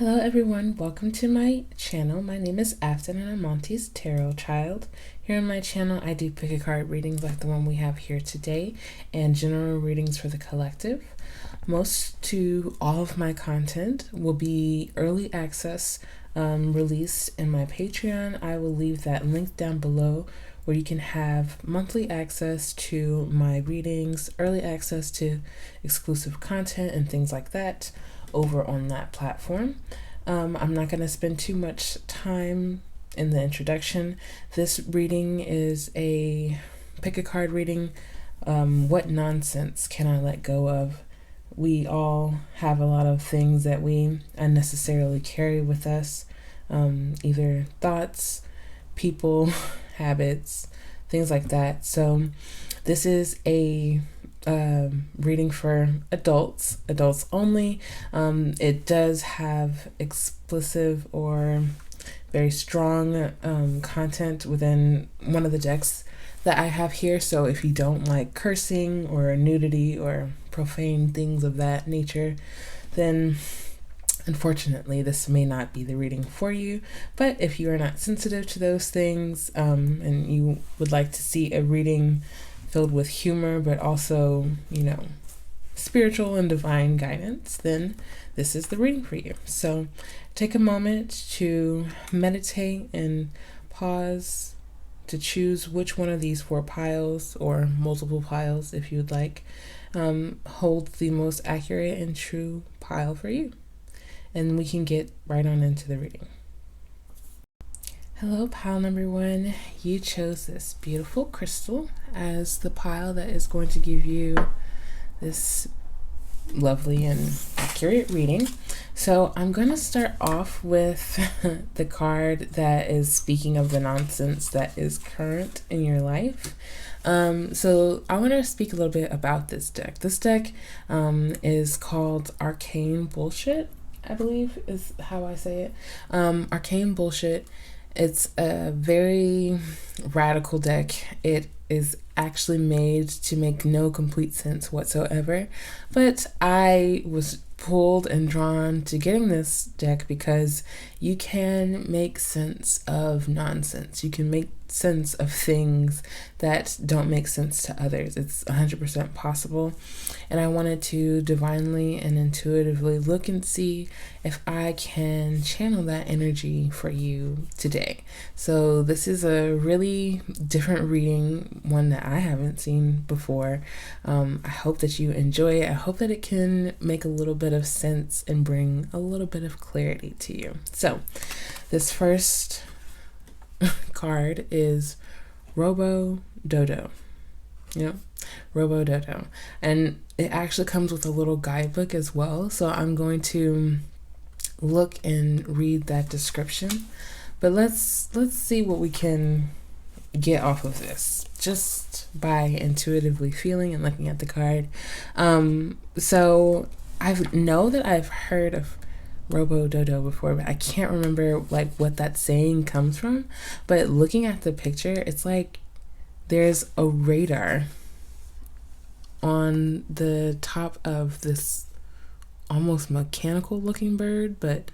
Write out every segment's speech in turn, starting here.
Hello everyone, welcome to my channel. My name is Afton and I'm Monty's Tarot Child. Here on my channel I do pick a card readings like the one we have here today and general readings for the collective. Most to all of my content will be early access released in my Patreon. I will leave that link down below where you can have monthly access to my readings, early access to exclusive content and things like that over on that platform. I'm not going to spend too much time in the introduction. This reading is a pick a card reading. What nonsense can I let go of? We all have a lot of things that we unnecessarily carry with us, either thoughts, people, habits, things like that. So this is a reading for adults only. It does have explicit or very strong content within one of the decks that I have here. So if you don't like cursing or nudity or profane things of that nature, then unfortunately this may not be the reading for you. But if you are not sensitive to those things and you would like to see a reading filled with humor but also, spiritual and divine guidance, then this is the reading for you. So take a moment to meditate and pause to choose which one of these 4 piles or multiple piles, if you'd like, hold the most accurate and true pile for you. And we can get right on into the reading. Hello, pile number 1. You chose this beautiful crystal as the pile that is going to give you this lovely and accurate reading. So I'm going to start off with the card that is speaking of the nonsense that is current in your life. So I want to speak a little bit about this deck. This deck is called Arcane Bullshit, I believe is how I say it. Arcane Bullshit. It's a very radical deck. It is actually made to make no complete sense whatsoever, but I was pulled and drawn to getting this deck because you can make sense of nonsense. You can make sense of things that don't make sense to others. It's 100% possible, and I wanted to divinely and intuitively look and see if I can channel that energy for you today. So this is a really different reading, one that I haven't seen before. I hope that you enjoy it. I hope that it can make a little bit of sense and bring a little bit of clarity to you. So this first card is Robo Dodo. Robo Dodo. And it actually comes with a little guidebook as well. So I'm going to look and read that description. But let's see what we can get off of this just by intuitively feeling and looking at the card. So I know that I've heard of Robo Dodo before, but I can't remember what that saying comes from. But looking at the picture, it's like there's a radar on the top of this almost mechanical looking bird, but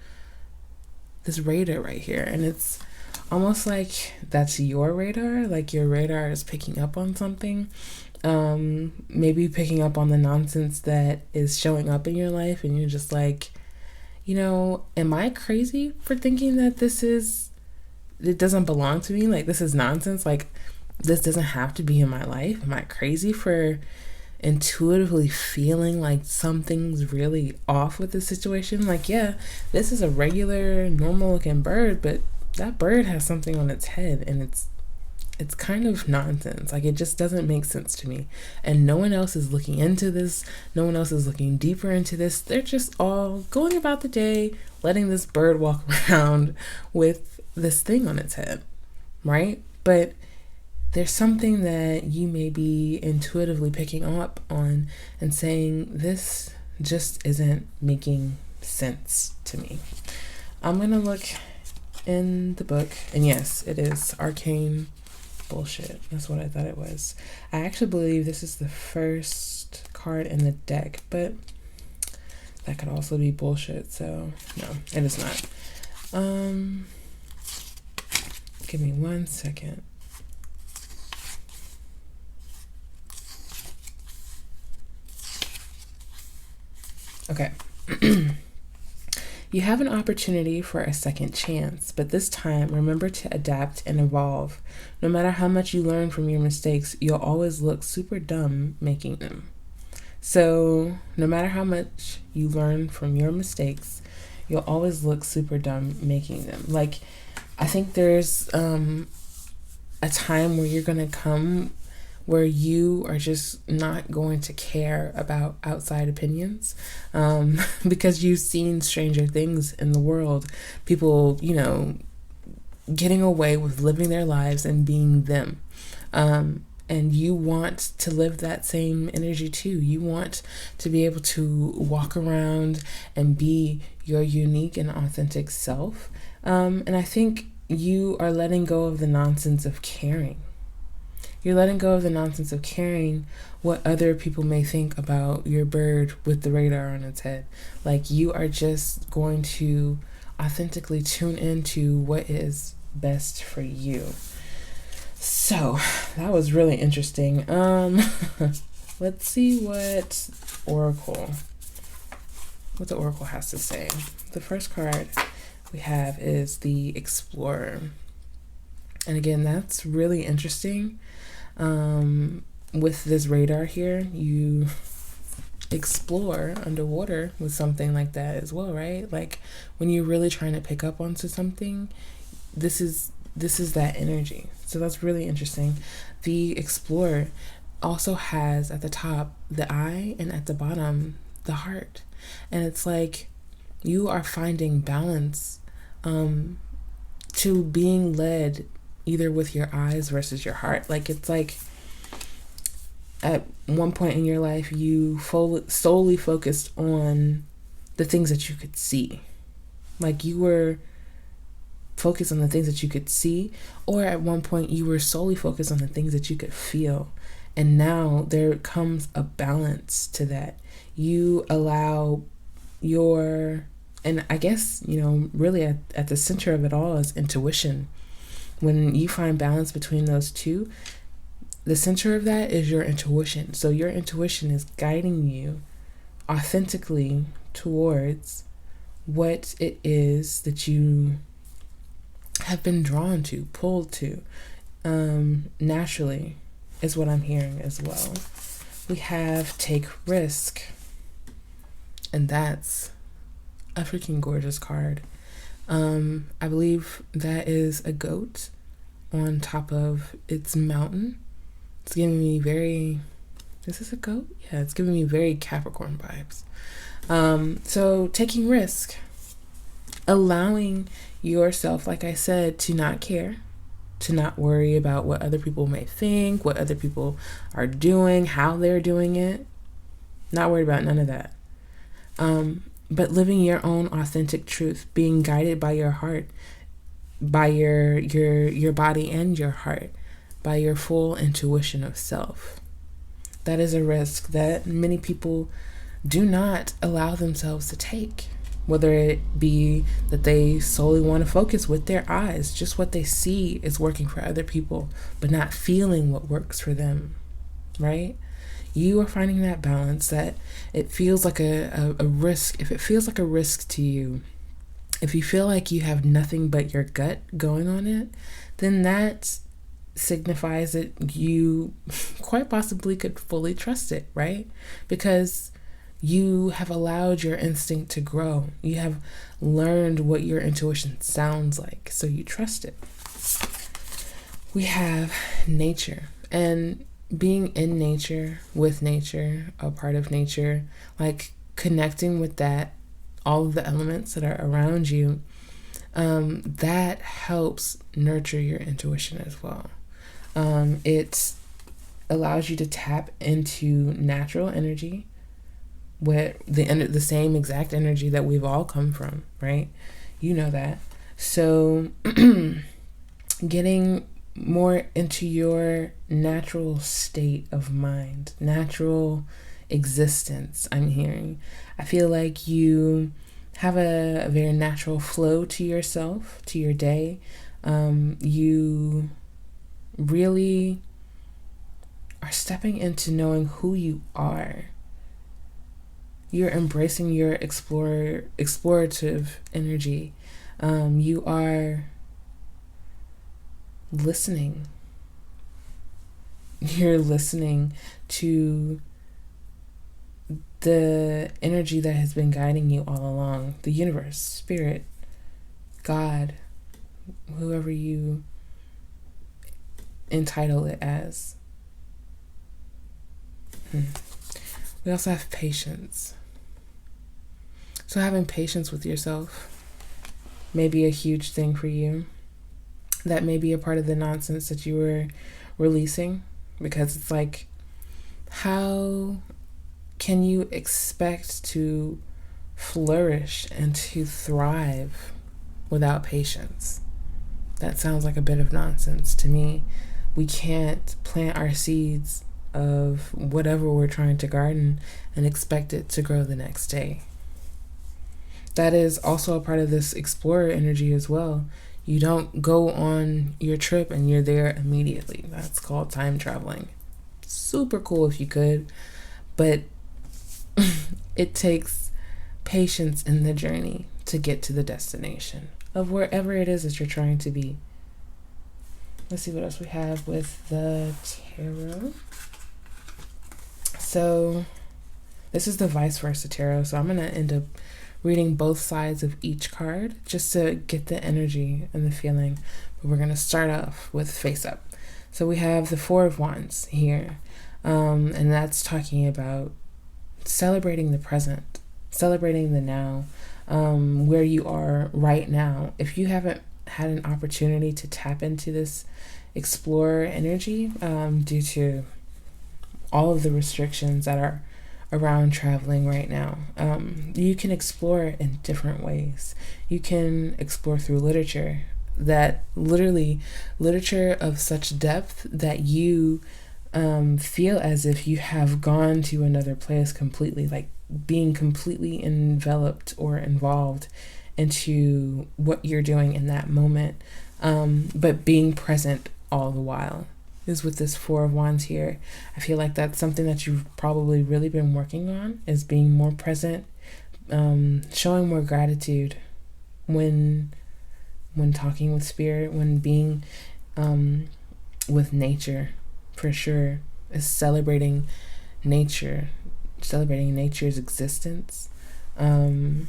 this radar right here, and it's almost like that's your radar, like your radar is picking up on something, maybe picking up on the nonsense that is showing up in your life, and you're just like, am I crazy for thinking that it doesn't belong to me? Like, this is nonsense. Like, this doesn't have to be in my life. Am I crazy for intuitively feeling like something's really off with the situation? Like, yeah, this is a regular, normal looking bird, but that bird has something on its head, and it's kind of nonsense. Like, it just doesn't make sense to me. And no one else is looking into this. No one else is looking deeper into this. They're just all going about the day, letting this bird walk around with this thing on its head, right? But there's something that you may be intuitively picking up on and saying, this just isn't making sense to me. I'm going to look in the book, and yes, it is Arcane Bullshit. That's what I thought it was. I actually believe this is the first card in the deck, but that could also be bullshit. So no, it is not. Give me 1 second. Okay. You have an opportunity for a second chance, but this time remember to adapt and evolve. No matter how much you learn from your mistakes, you'll always look super dumb making them. So no matter how much you learn from your mistakes, you'll always look super dumb making them. Like, I think there's a time where you're going to come where you are just not going to care about outside opinions, because you've seen stranger things in the world. People, getting away with living their lives and being them. And you want to live that same energy too. You want to be able to walk around and be your unique and authentic self. And I think you are letting go of the nonsense of caring. You're letting go of the nonsense of caring what other people may think about your bird with the radar on its head. Like, you are just going to authentically tune into what is best for you. So that was really interesting. Let's see what the Oracle has to say. The first card we have is the Explorer. And again, that's really interesting. With this radar here, you explore underwater with something like that as well, right? Like, when you're really trying to pick up onto something, this is that energy. So that's really interesting. The Explorer also has at the top the eye and at the bottom the heart. And it's like you are finding balance to being led either with your eyes versus your heart. Like, it's like at one point in your life, you solely focused on the things that you could see. Like, you were focused on the things that you could see, or at one point you were solely focused on the things that you could feel. And now there comes a balance to that. You allow and I guess, really at the center of it all is intuition. When you find balance between those two, the center of that is your intuition. So your intuition is guiding you authentically towards what it is that you have been drawn to, pulled to, naturally, is what I'm hearing as well. We have Take Risk, and that's a freaking gorgeous card. I believe that is a goat on top of its mountain. It's giving me is this a goat? Yeah, it's giving me very Capricorn vibes. So taking risk, allowing yourself, like I said, to not care, to not worry about what other people may think, what other people are doing, how they're doing it. Not worried about none of that. But living your own authentic truth, being guided by your heart, by your body and your heart, by your full intuition of self. That is a risk that many people do not allow themselves to take, whether it be that they solely want to focus with their eyes, just what they see is working for other people, but not feeling what works for them, right? You are finding that balance, that it feels like a risk. If it feels like a risk to you, if you feel like you have nothing but your gut going on it, then that signifies that you quite possibly could fully trust it, right? Because you have allowed your instinct to grow. You have learned what your intuition sounds like, so you trust it. We have nature, and being in nature, with nature, a part of nature, like connecting with that, all of the elements that are around you, that helps nurture your intuition as well. It allows you to tap into natural energy, where the same exact energy that we've all come from, right? You know that. So getting more into your natural state of mind, natural existence, I'm hearing. I feel like you have a very natural flow to yourself, to your day. You really are stepping into knowing who you are. You're embracing your explorative energy. You are listening. You're listening to the energy that has been guiding you all along. The universe, spirit, God, whoever you entitle it as. We also have patience. So having patience with yourself may be a huge thing for you. That may be a part of the nonsense that you were releasing, because it's like, how can you expect to flourish and to thrive without patience? That sounds like a bit of nonsense to me. We can't plant our seeds of whatever we're trying to garden and expect it to grow the next day. That is also a part of this explorer energy as well. You don't go on your trip and you're there immediately. That's called time traveling. Super cool if you could, but it takes patience in the journey to get to the destination of wherever it is that you're trying to be. Let's see what else we have with the tarot. So this is the vice versa tarot. So I'm going to end up reading both sides of each card just to get the energy and the feeling. But we're going to start off with face up. So we have the Four of Wands here. And that's talking about celebrating the present, celebrating the now, where you are right now. If you haven't had an opportunity to tap into this explorer energy, due to all of the restrictions that are around traveling right now, you can explore in different ways. You can explore through literature, that literally literature of such depth that you feel as if you have gone to another place completely, like being completely enveloped or involved into what you're doing in that moment, but being present all the while. Is with this Four of Wands here. I feel like that's something that you've probably really been working on, is being more present, showing more gratitude when talking with spirit, when being with nature, for sure, is celebrating nature, celebrating nature's existence. I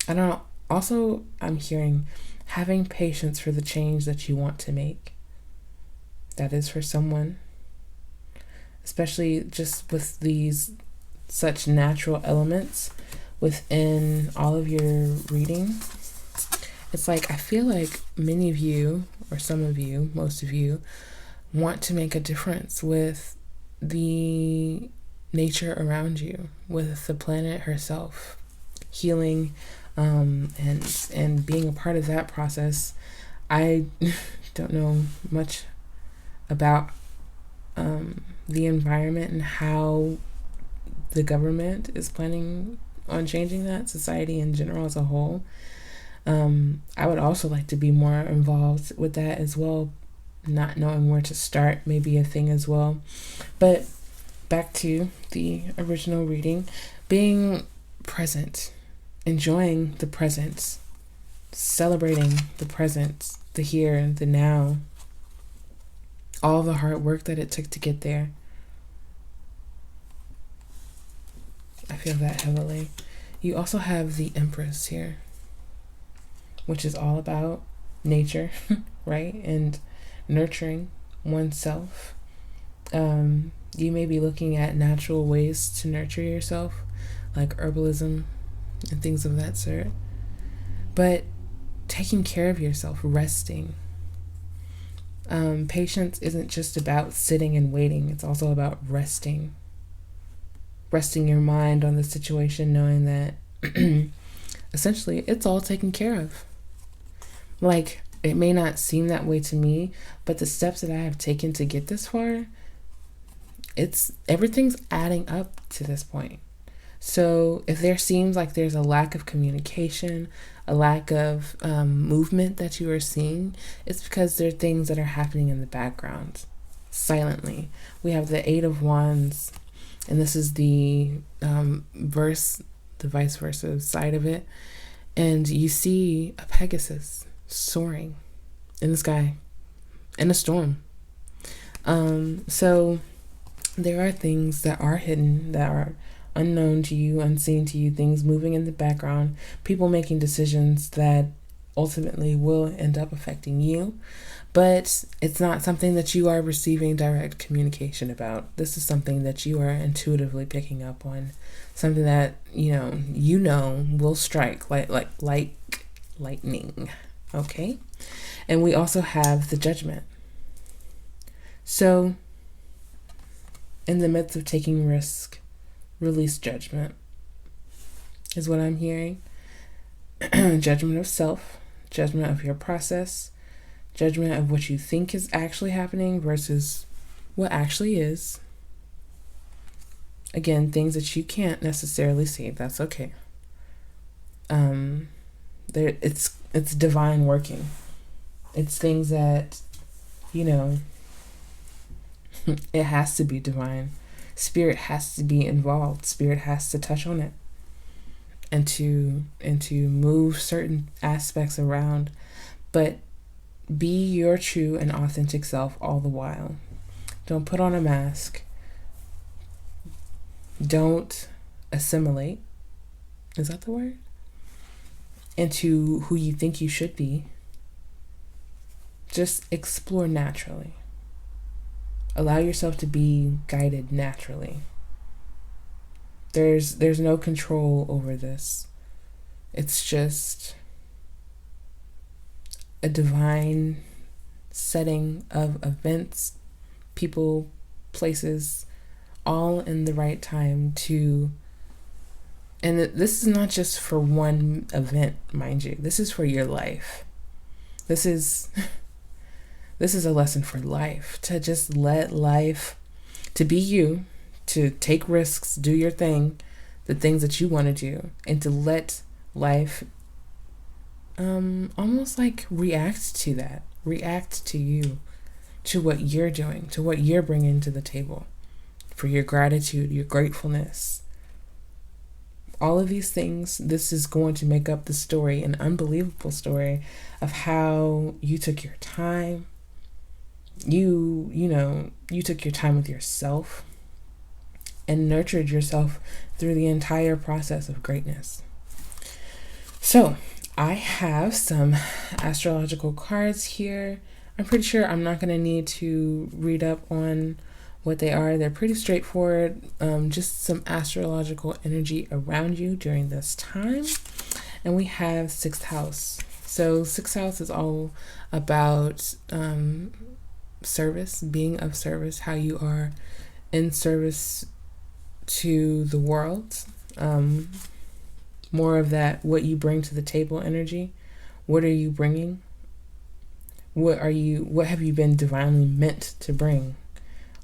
don't know. Also, I'm hearing having patience for the change that you want to make. That is for someone, especially just with these such natural elements within all of your reading. It's like, I feel like many of you, or some of you, most of you, want to make a difference with the nature around you, with the planet herself, healing, and being a part of that process. I don't know much about the environment and how the government is planning on changing that, society in general as a whole. I would also like to be more involved with that as well. Not knowing where to start may be a thing as well. But back to the original reading, being present, enjoying the present, celebrating the present, the here, the now, all the hard work that it took to get there. I feel that heavily. You also have the Empress here, which is all about nature, right? And nurturing oneself. You may be looking at natural ways to nurture yourself, like herbalism and things of that sort. But taking care of yourself, resting. Patience isn't just about sitting and waiting. It's also about resting. Resting your mind on the situation, knowing that essentially it's all taken care of. Like, it may not seem that way to me, but the steps that I have taken to get this far everything's adding up to this point. So if there seems like there's a lack of communication, a lack of movement that you are seeing, it's because there are things that are happening in the background silently. We have the Eight of Wands, and this is the the vice versa side of it. And you see a Pegasus soaring in the sky in a storm. So there are things that are hidden, that are unknown to you, unseen to you, things moving in the background, people making decisions that ultimately will end up affecting you. But it's not something that you are receiving direct communication about. This is something that you are intuitively picking up on, something that you know will strike like lightning. Okay, and we also have the Judgment. So, in the midst of taking risk, release judgment is what I'm hearing. Judgment of self, judgment of your process, judgment of what you think is actually happening versus what actually is. Again, things that you can't necessarily see, that's okay. It's divine working. It's things that, it has to be divine. Spirit has to be involved. Spirit has to touch on it and to move certain aspects around. But be your true and authentic self all the while. Don't put on a mask. Don't assimilate. Is that the word? Into who you think you should be. Just explore naturally. Allow yourself to be guided naturally. There's no control over this. It's just a divine setting of events, people, places, all in the right time to. And this is not just for one event, mind you. This is for your life. This is a lesson for life, to just let life, to be you, to take risks, do your thing, the things that you want to do, and to let life almost like react to that, react to you, to what you're doing, to what you're bringing to the table, for your gratitude, your gratefulness. All of these things, this is going to make up the story, an unbelievable story of how you took your time. You took your time with yourself and nurtured yourself through the entire process of greatness. So I have some astrological cards here. I'm pretty sure I'm not going to need to read up on what they are. They're pretty straightforward. Just some astrological energy around you during this time. And we have 6th house. So 6th house is all about service, being of service, how you are in service to the world. More of that, what you bring to the table energy. What are you bringing? What have you been divinely meant to bring?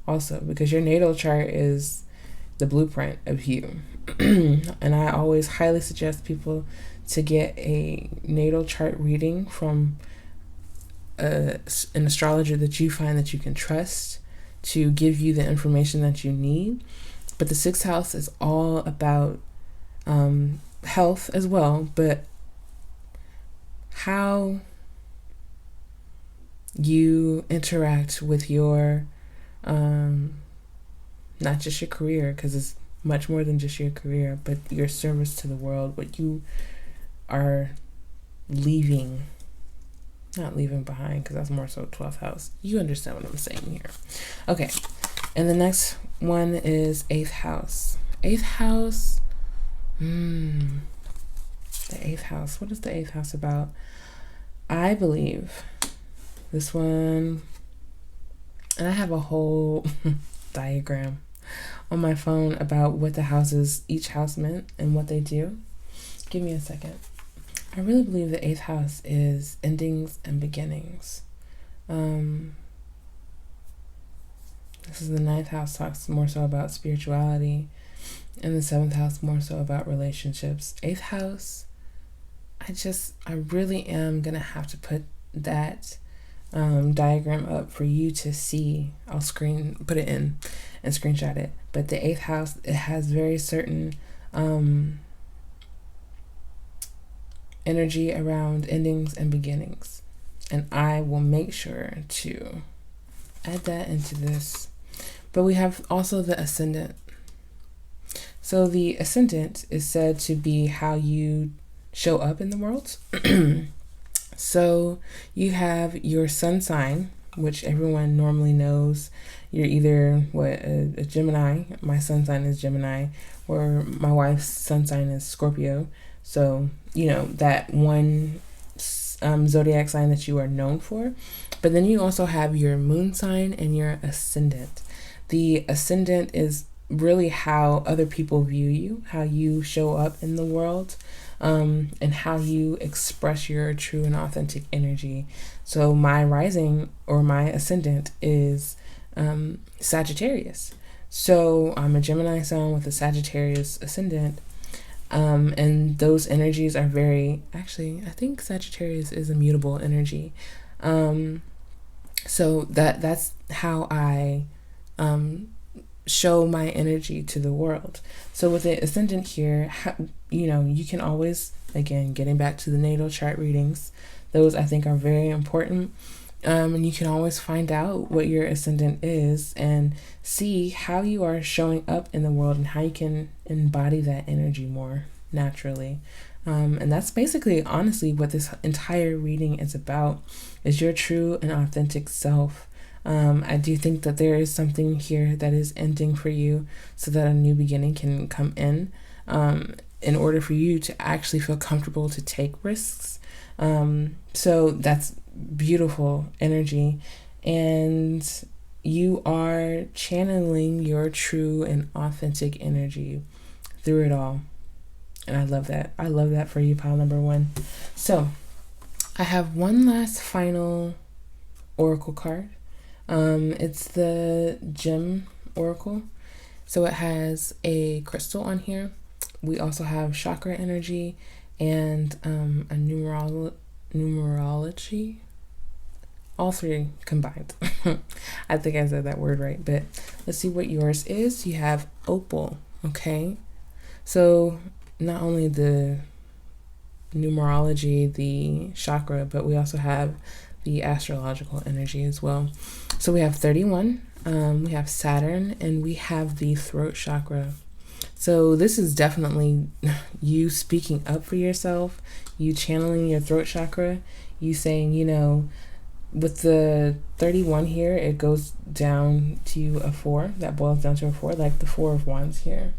Also, because your natal chart is the blueprint of you. And I always highly suggest people to get a natal chart reading from an astrologer that you find that you can trust to give you the information that you need. But the 6th house is all about health as well, but how you interact with your not just your career, because it's much more than just your career, but your service to the world, what you are not leaving behind, because that's more so 12th house. You understand what I'm saying here. Okay, and the next one is 8th house. 8th house, the 8th house. What is the 8th house about? I believe this one, and I have a whole diagram on my phone about what the houses, each house meant and what they do. Give me a second. I really believe the 8th house is endings and beginnings. This is the ninth house, talks more so about spirituality, and the seventh house more so about relationships. Eighth house, I really am gonna have to put that diagram up for you to see. I'll put it in and screenshot it. But the eighth house, it has very certain energy around endings and beginnings, and I will make sure to add that into this. But we have also the ascendant. So the ascendant is said to be how you show up in the world. So you have your sun sign, which everyone normally knows. You're either a Gemini. My sun sign is Gemini, or my wife's sun sign is Scorpio. So that one zodiac sign that you are known for. But then you also have your moon sign and your ascendant. The ascendant is really how other people view you, how you show up in the world, and how you express your true and authentic energy. So my rising or my ascendant is Sagittarius. So I'm a Gemini sun with a Sagittarius ascendant. And those energies are I think Sagittarius is a mutable energy. So that's how I show my energy to the world. So with the ascendant here, you can always, again, getting back to the natal chart readings, those I think are very important. And you can always find out what your ascendant is and see how you are showing up in the world and how you can embody that energy more naturally. And that's basically, honestly, what this entire reading is about, is your true and authentic self. I do think that there is something here that is ending for you so that a new beginning can come in order for you to actually feel comfortable to take risks. So that's beautiful energy, and you are channeling your true and authentic energy through it all. And I love that. I love that for you, pile number one. So I have one last final oracle card. It's the Gem Oracle. So it has a crystal on here. We also have chakra energy and a numerology. All three combined. I think I said that word right, but let's see what yours is. You have opal, okay? So not only the numerology, the chakra, but we also have the astrological energy as well. So we have 31, we have Saturn, and we have the throat chakra. So this is definitely you speaking up for yourself, you channeling your throat chakra, you saying, with the 31 here, it goes down to a 4, that boils down to a 4, like the 4 of Wands here.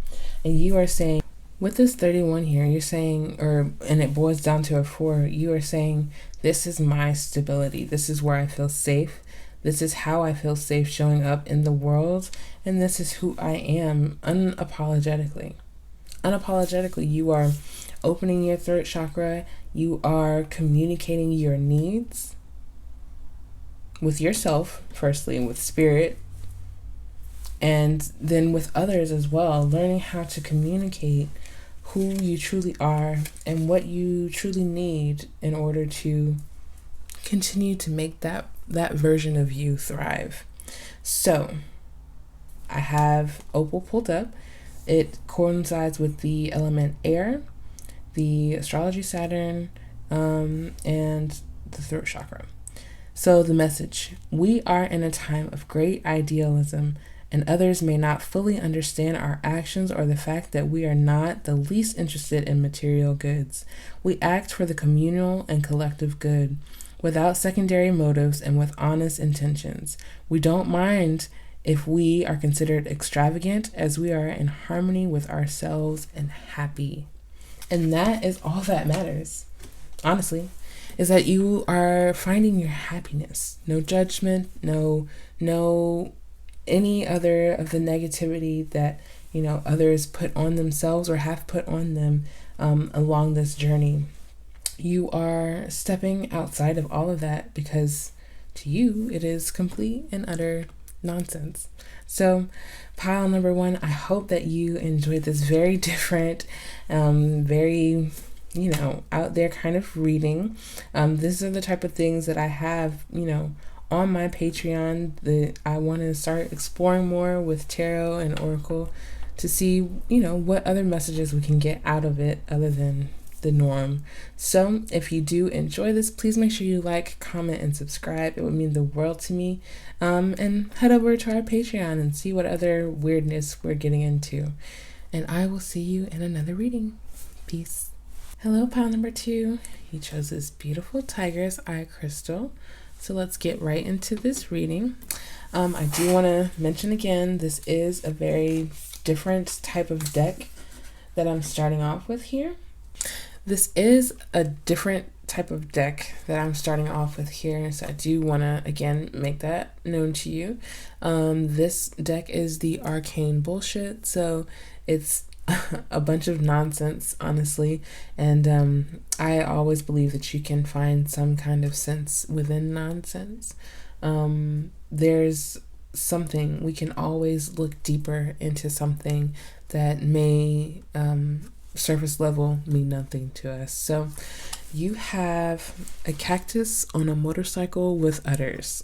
And you are saying, with this 31 here, you're saying, and it boils down to a 4, you are saying, this is my stability. This is where I feel safe. This is how I feel safe showing up in the world. And this is who I am unapologetically. Unapologetically, you are opening your throat chakra. You are communicating your needs with yourself, firstly, with spirit, and then with others as well, learning how to communicate who you truly are and what you truly need in order to continue to make that version of you thrive. So I have opal pulled up. It coincides with the element air, the astrology Saturn, and the throat chakra. So the message: we are in a time of great idealism, and others may not fully understand our actions or the fact that we are not the least interested in material goods. We act for the communal and collective good, without secondary motives and with honest intentions. We don't mind if we are considered extravagant, as we are in harmony with ourselves and happy. And that is all that matters, honestly, is that you are finding your happiness. No judgment, no any other of the negativity that others put on themselves or have put on them along this journey. You are stepping outside of all of that because to you it is complete and utter nonsense. So, pile number one, I hope that you enjoyed this very different, very, out there kind of reading. These are the type of things that I have, on my Patreon that I want to start exploring more with tarot and oracle to see, what other messages we can get out of it other than the norm. So if you do enjoy this, please make sure you like, comment, and subscribe. It would mean the world to me. And head over to our Patreon and see what other weirdness we're getting into. And I will see you in another reading. Peace. Hello, pile number two. You chose this beautiful tiger's eye crystal. So let's get right into this reading. I do want to mention again, this is a very different type of deck that I'm starting off with here. This is a different type of deck that I'm starting off with here, so I do want to, again, make that known to you. This deck is the Arcane Bullshit, so it's a bunch of nonsense, honestly, and I always believe that you can find some kind of sense within nonsense. There's something, we can always look deeper into something that may surface level mean nothing to us. So you have a cactus on a motorcycle with udders.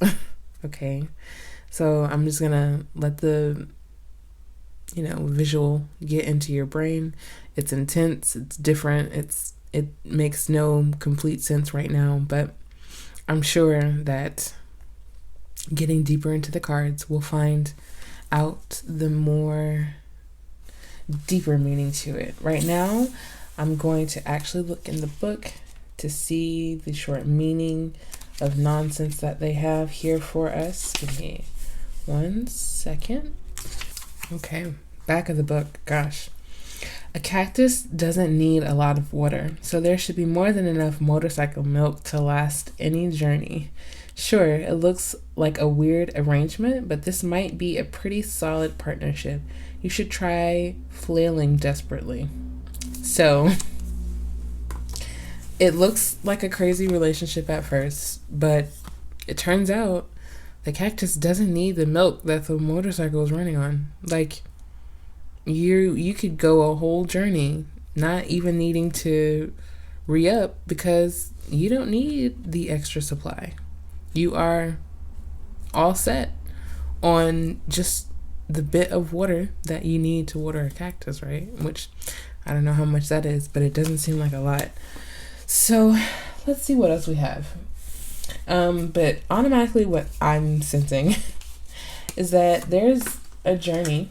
Okay, so I'm just gonna let the visual get into your brain. It's intense, it's different, it makes no complete sense right now, but I'm sure that getting deeper into the cards will find out the more deeper meaning to it. Right now, I'm going to actually look in the book to see the short meaning of nonsense that they have here for us. Give me 1 second. Okay, back of the book. Gosh. A cactus doesn't need a lot of water, so there should be more than enough motorcycle milk to last any journey. Sure, it looks like a weird arrangement, but this might be a pretty solid partnership. You should try flailing desperately. So, it looks like a crazy relationship at first, but it turns out the cactus doesn't need the milk that the motorcycle is running on. Like, you could go a whole journey not even needing to re-up because you don't need the extra supply. You are all set on just the bit of water that you need to water a cactus, right? Which I don't know how much that is, but it doesn't seem like a lot. So let's see what else we have. But automatically what I'm sensing is that there's a journey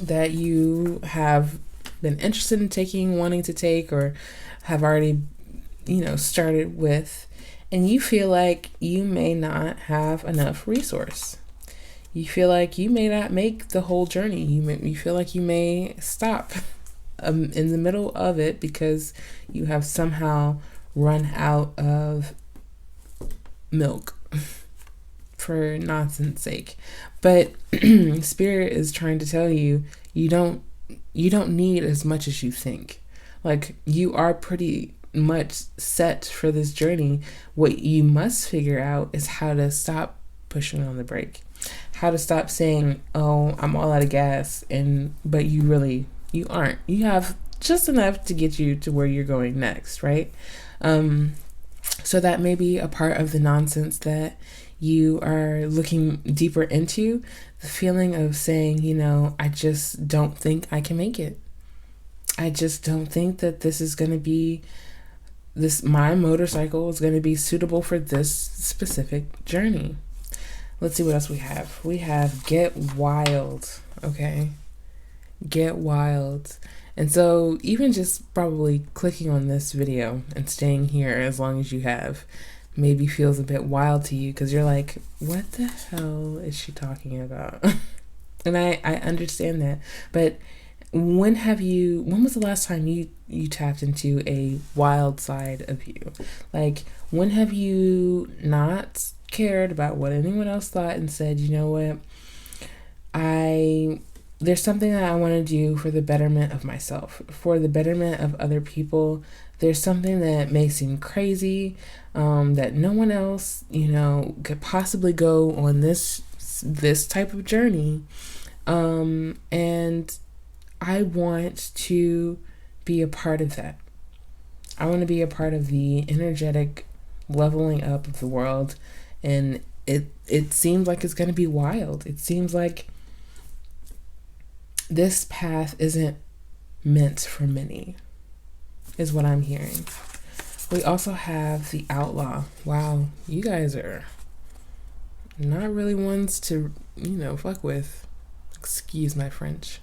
that you have been interested in taking, wanting to take, or have already, started with, and you feel like you may not have enough resource. You feel like you may not make the whole journey. You feel like you may stop in the middle of it because you have somehow run out of milk for nonsense sake. But Spirit is trying to tell you you don't need as much as you think. Like, you are pretty much set for this journey. What you must figure out is how to stop pushing on the brake. How to stop saying, oh, I'm all out of gas, but you aren't. You have just enough to get you to where you're going next, right? So that may be a part of the nonsense that you are looking deeper into. The feeling of saying, I just don't think I can make it. I just don't think that this is going to be my motorcycle is going to be suitable for this specific journey. Let's see what else we have. We have Get Wild. Okay. Get Wild. And so even just probably clicking on this video and staying here as long as you have maybe feels a bit wild to you because you're like, what the hell is she talking about? And I understand that. But when was the last time you tapped into a wild side of you? Like, when have you not cared about what anyone else thought and said, you know what, there's something that I want to do for the betterment of myself, for the betterment of other people. There's something that may seem crazy, that no one else, could possibly go on this this type of journey. And I want to be a part of that. I want to be a part of the energetic leveling up of the world. And it seems like it's going to be wild. It seems like this path isn't meant for many, is what I'm hearing. We also have the outlaw. Wow, you guys are not really ones to, fuck with. Excuse my French.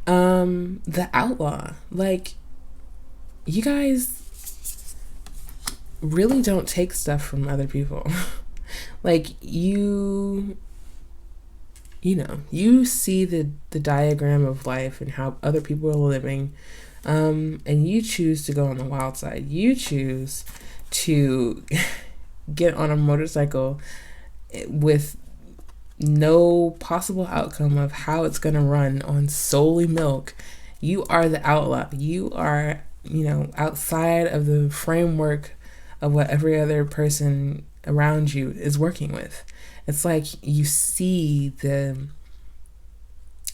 The outlaw. Like, you guys really don't take stuff from other people. Like, you see the diagram of life and how other people are living, and you choose to go on the wild side. You choose to get on a motorcycle with no possible outcome of how it's going to run on solely milk. You are the outlaw. You are, outside of the framework of what every other person around you is working with. It's like you see the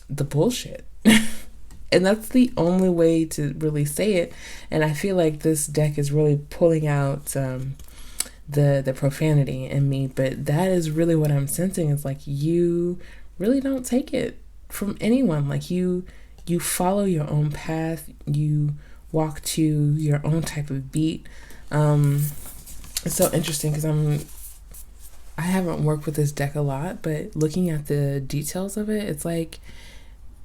bullshit. And that's the only way to really say it. And I feel like this deck is really pulling out the profanity in me, but that is really what I'm sensing. It's like you really don't take it from anyone. Like you follow your own path. You walk to your own type of beat. It's so interesting because I haven't worked with this deck a lot, but looking at the details of it, it's like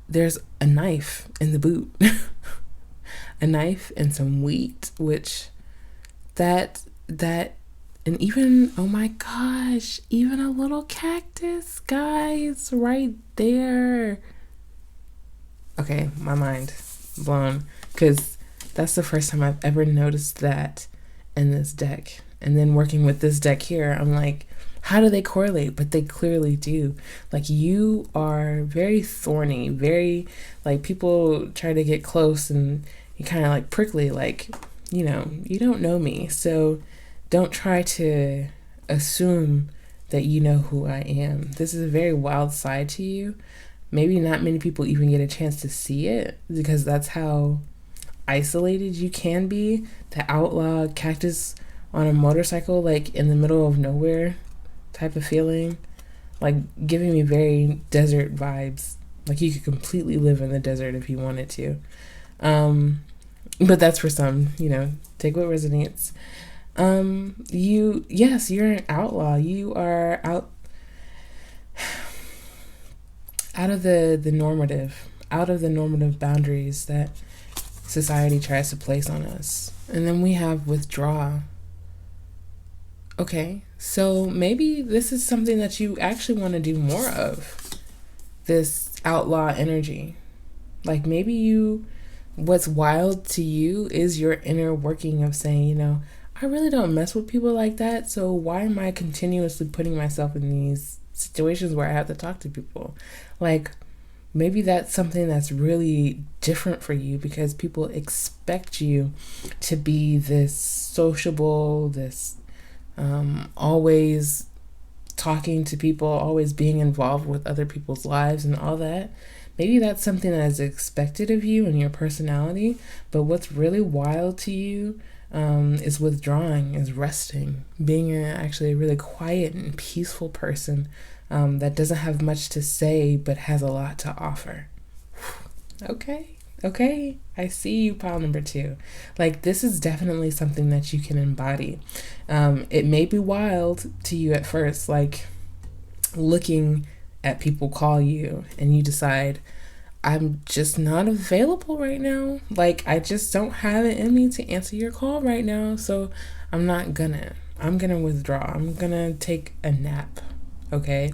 there's a knife in the boot. A knife and some wheat, which that and even, oh my gosh, even a little cactus, guys, right there. Okay, my mind blown, because that's the first time I've ever noticed that in this deck. And then working with this deck here, I'm like, how do they correlate? But they clearly do. Like, you are very thorny, very, like, people try to get close and you kind of like prickly, like, you don't know me. So don't try to assume that you know who I am. This is a very wild side to you. Maybe not many people even get a chance to see it because that's how isolated you can be. The outlaw cactus on a motorcycle, like in the middle of nowhere type of feeling, like giving me very desert vibes. Like you could completely live in the desert if you wanted to. But that's for some, take what resonates. You're an outlaw. You are out of the normative, out of the normative boundaries that society tries to place on us. And then we have withdraw. Okay, so maybe this is something that you actually want to do more of, this outlaw energy. Like maybe what's wild to you is your inner working of saying, I really don't mess with people like that, so why am I continuously putting myself in these situations where I have to talk to people? Like, maybe that's something that's really different for you because people expect you to be this sociable, this always talking to people, always being involved with other people's lives and all that. Maybe that's something that is expected of you and your personality, but what's really wild to you is withdrawing, is resting, being actually a really quiet and peaceful person that doesn't have much to say but has a lot to offer. Okay, I see you, pile number 2. Like, this is definitely something that you can embody. It may be wild to you at first, like looking at people call you and you decide, I'm just not available right now. Like, I just don't have it in me to answer your call right now. So I'm gonna withdraw. I'm gonna take a nap. Okay.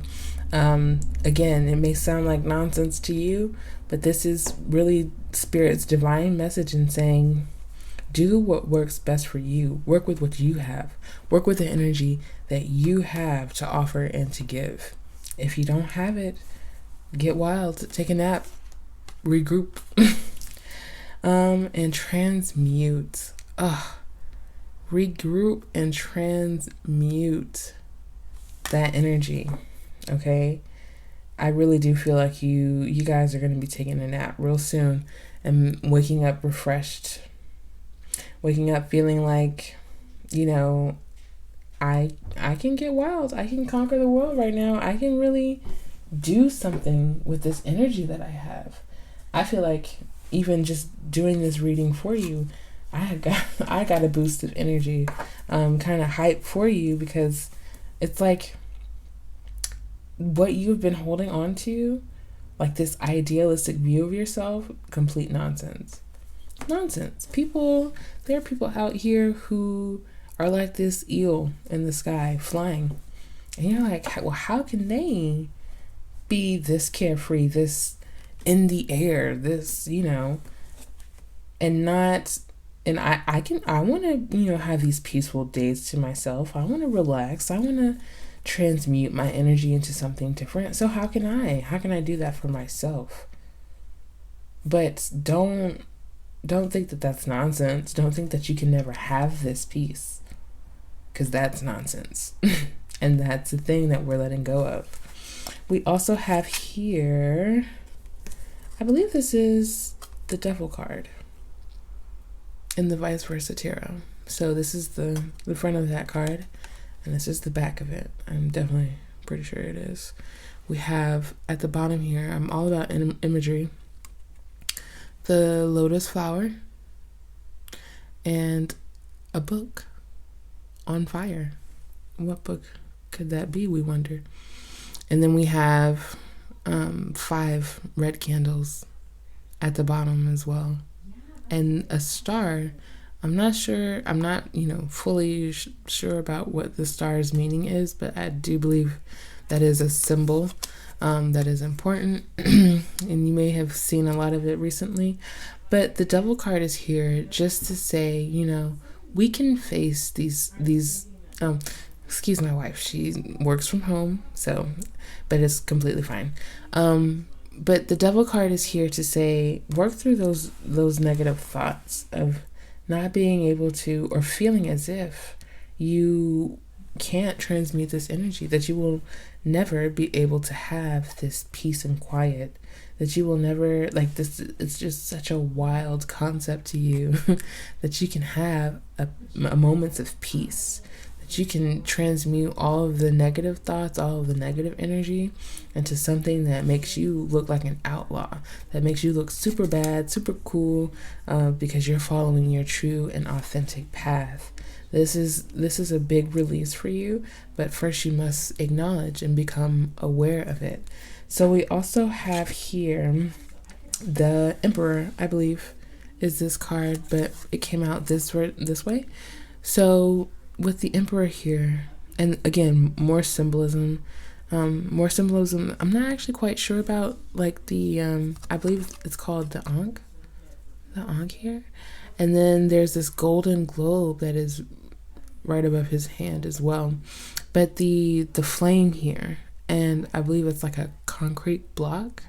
Again, it may sound like nonsense to you, but this is really Spirit's divine message in saying, do what works best for you. Work with what you have. Work with the energy that you have to offer and to give. If you don't have it, get wild, take a nap, regroup, and transmute. Regroup and transmute that energy. Okay, I really do feel like you guys are going to be taking a nap real soon and waking up refreshed, waking up feeling like, you know, I can get wild. I can conquer the world right now. I can really do something with this energy that I have. I feel like even just doing this reading for you, I got a boost of energy, kind of hype for you, because it's like what you've been holding on to, like this idealistic view of yourself, complete nonsense. Nonsense. There are people out here who are like this eel in the sky flying. And you're like, well, how can they be this carefree, this in the air, this, and not, and I want to, have these peaceful days to myself. I want to relax. I want to transmute my energy into something different. So how can I do that for myself? But don't think that that's nonsense. Don't think that you can never have this peace, because that's nonsense. And that's the thing that we're letting go of. We also have here, I believe this is the Devil card in the Vice Versa Tarot. So this is the front of that card, and this is the back of it. I'm definitely pretty sure it is. We have at the bottom here, I'm all about imagery, the lotus flower, and a book on fire. What book could that be, we wonder? And then we have 5 red candles at the bottom as well, and a star. I'm not fully sure about what the star's meaning is, but I do believe that is a symbol that is important, and you may have seen a lot of it recently. But the Devil card is here just to say, we can face these excuse my wife, she works from home, but it's completely fine. But the Devil card is here to say, work through those negative thoughts of not being able to, or feeling as if you can't transmute this energy, that you will never be able to have this peace and quiet, that you will never, like this, it's just such a wild concept to you that you can have a moments of peace, that you can transmute all of the negative thoughts, all of the negative energy into something that makes you look like an outlaw, that makes you look super bad, super cool, because you're following your true and authentic path. This is a big release for you, but first you must acknowledge and become aware of it. So we also have here the Emperor, I believe, is this card, but it came out this way. So with the Emperor here, and again, more symbolism. I'm not actually quite sure about, like the, I believe it's called the Ankh here. And then there's this golden globe that is right above his hand as well. But the flame here, and I believe it's like a concrete block,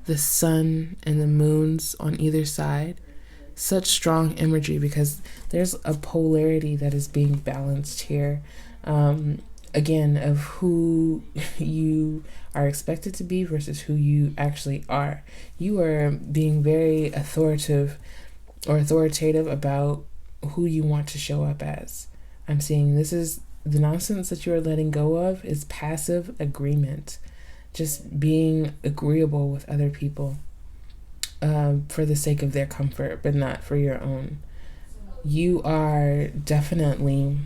the sun and the moons on either side, such strong imagery, because there's a polarity that is being balanced here, again, of who you are expected to be versus who you actually are. You are being very authoritative about who you want to show up as. I'm seeing this is the nonsense that you are letting go of is passive agreement, just being agreeable with other people for the sake of their comfort, but not for your own. You are definitely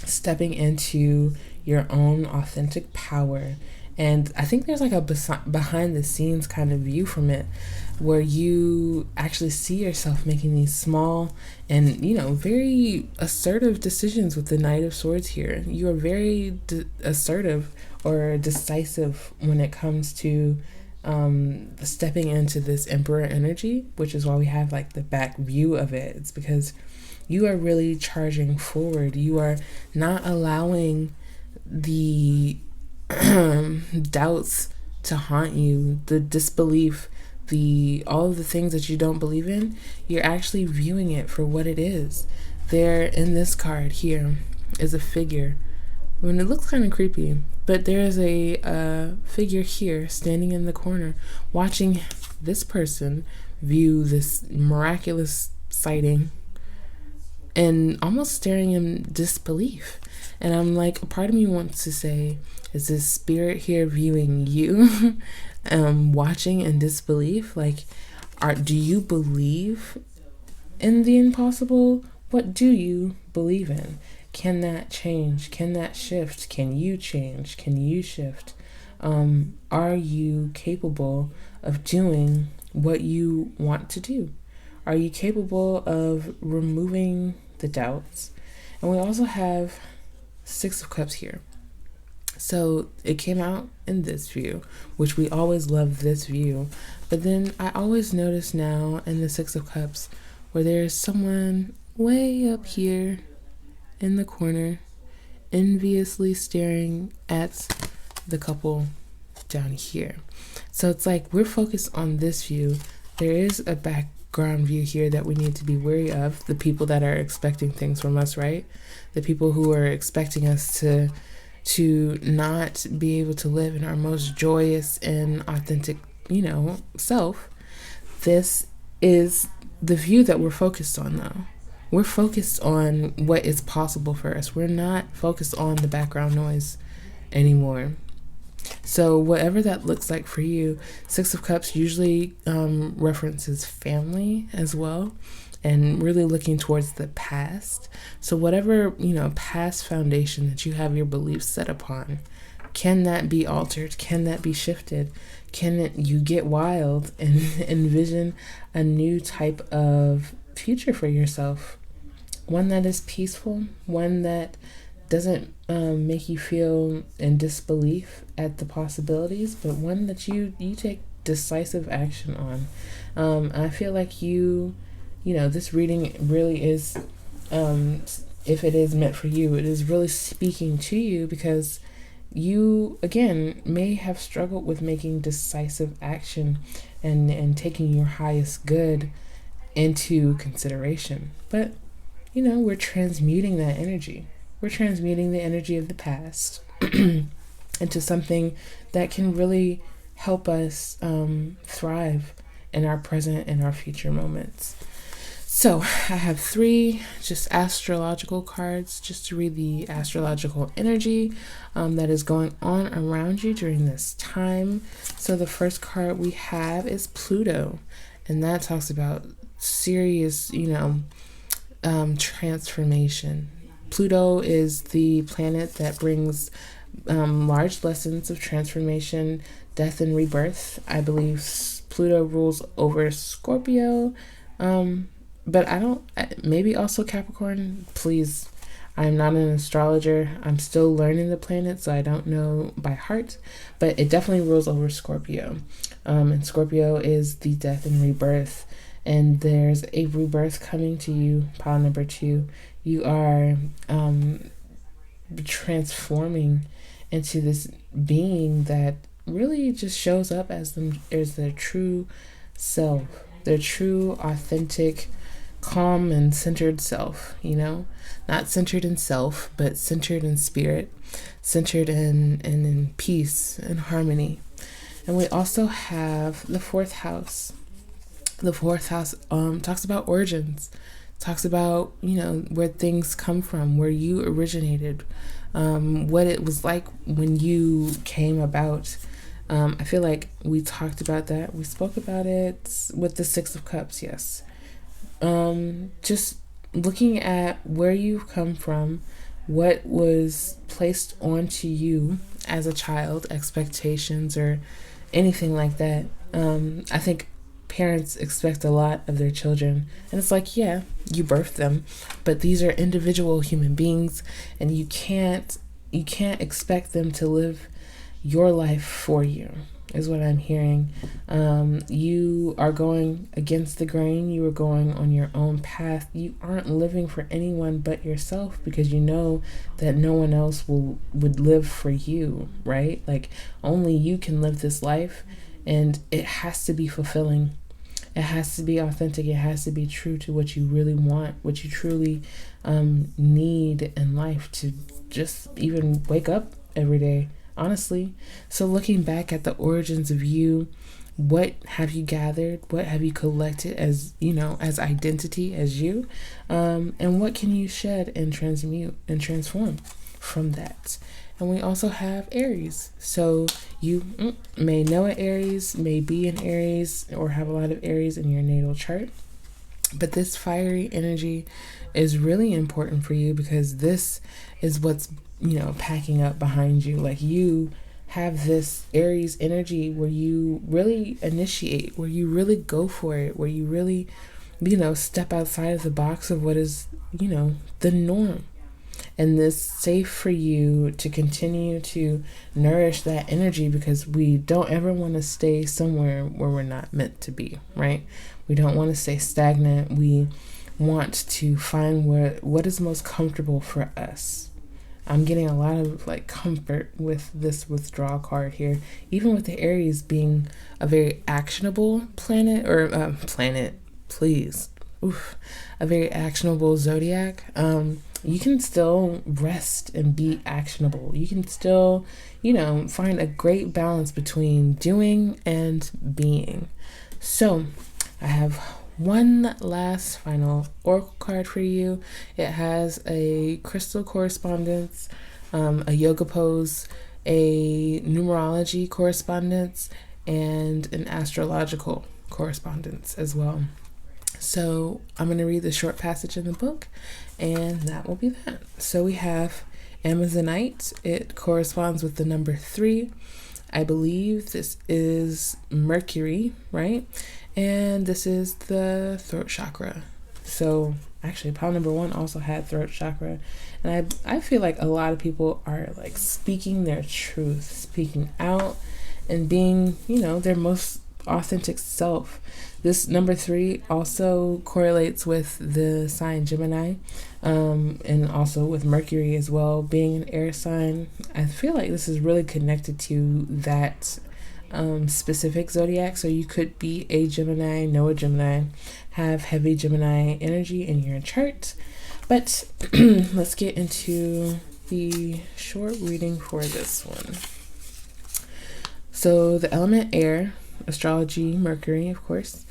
stepping into your own authentic power. And I think there's like a behind the scenes kind of view from it, where you actually see yourself making these small and, very assertive decisions with the Knight of Swords here. You are very assertive or decisive when it comes to stepping into this Emperor energy, which is why we have like the back view of it. It's because you are really charging forward. You are not allowing the doubts to haunt you, the disbelief, all of the things that you don't believe in. You're actually viewing it for what it is. There in this card here is a figure, and it looks kind of creepy, But there is a figure here standing in the corner watching this person view this miraculous sighting and almost staring in disbelief. And I'm like, a part of me wants to say, is this spirit here viewing you, watching in disbelief? Like, do you believe in the impossible? What do you believe in? Can that change? Can that shift? Can you change? Can you shift? Are you capable of doing what you want to do? Are you capable of removing the doubts? And we also have Six of Cups here. So it came out in this view, which we always love this view. But then I always notice now in the Six of Cups where there's someone way up here in the corner, enviously staring at the couple down here. So it's like we're focused on this view. There is a background view here that we need to be wary of. The people that are expecting things from us, right? The people who are expecting us to not be able to live in our most joyous and authentic, self. This is the view that we're focused on, though. We're focused on what is possible for us. We're not focused on the background noise anymore. So whatever that looks like for you, Six of Cups usually references family as well, and really looking towards the past. So whatever, past foundation that you have your beliefs set upon, can that be altered? Can that be shifted? Can you get wild and envision a new type of future for yourself? One that is peaceful, one that doesn't make you feel in disbelief at the possibilities, but one that you take decisive action on. I feel like this reading really is, if it is meant for you, it is really speaking to you because you, again, may have struggled with making decisive action and taking your highest good into consideration. But, we're transmuting that energy. We're transmuting the energy of the past into something that can really help us thrive in our present and our future moments. So I have 3 just astrological cards just to read the astrological energy that is going on around you during this time. So the first card we have is Pluto, and that talks about serious, transformation. Pluto is the planet that brings large lessons of transformation, death, and rebirth. I believe Pluto rules over Scorpio, but maybe also Capricorn. Please, I'm not an astrologer. I'm still learning the planet, so I don't know by heart, but it definitely rules over Scorpio. And Scorpio is the death and rebirth. And there's a rebirth coming to you, pile number 2. You are transforming into this being that really just shows up as their true self, their true, authentic, calm and centered self, not centered in self, but centered in spirit, centered in peace and harmony. And we also have the 4th house. The 4th house talks about origins, talks about, where things come from, where you originated, what it was like when you came about. I feel like we talked about that. We spoke about it with the 6 of Cups, yes. Just looking at where you've come from, what was placed onto you as a child, expectations or anything like that. I think parents expect a lot of their children, and it's like, yeah, you birthed them, but these are individual human beings, and you can't expect them to live your life for you, is what I'm hearing. You are going against the grain. You are going on your own path. You aren't living for anyone but yourself, because you know that no one else would live for you, right? Like, only you can live this life, and it has to be fulfilling. It has to be authentic. It has to be true to what you really want, what you truly need in life, to just even wake up every day. honestly. So looking back at the origins of you, what have you gathered? What have you collected as, as identity, as you? And what can you shed and transmute and transform from that? And we also have Aries. So you may know an Aries, may be an Aries, or have a lot of Aries in your natal chart. But this fiery energy is really important for you because this is what's, packing up behind you. Like, you have this Aries energy where you really initiate, where you really go for it, where you really, step outside of the box of what is, the norm. And this safe for you to continue to nourish that energy, because we don't ever want to stay somewhere where we're not meant to be, right? We don't want to stay stagnant. We want to find what is most comfortable for us. I'm getting a lot of comfort with this withdrawal card here, even with the Aries being a very actionable planet, or planet, please. Oof, a very actionable zodiac. You can still rest and be actionable. You can still, find a great balance between doing and being. So I have one last final oracle card for you. It has a crystal correspondence, a yoga pose, a numerology correspondence, and an astrological correspondence as well. So I'm going to read the short passage in the book, and that will be that. So we have Amazonite. It corresponds with the number 3. I believe this is Mercury, right? And this is the throat chakra. So actually, pile number 1 also had throat chakra. And I feel like a lot of people are speaking their truth, speaking out, and being, their most authentic self. This number 3 also correlates with the sign Gemini, and also with Mercury as well, being an air sign. I feel like this is really connected to that specific zodiac. So you could be a Gemini, know a Gemini, have heavy Gemini energy in your chart. But let's get into the short reading for this one. So the element air, astrology, Mercury, of course.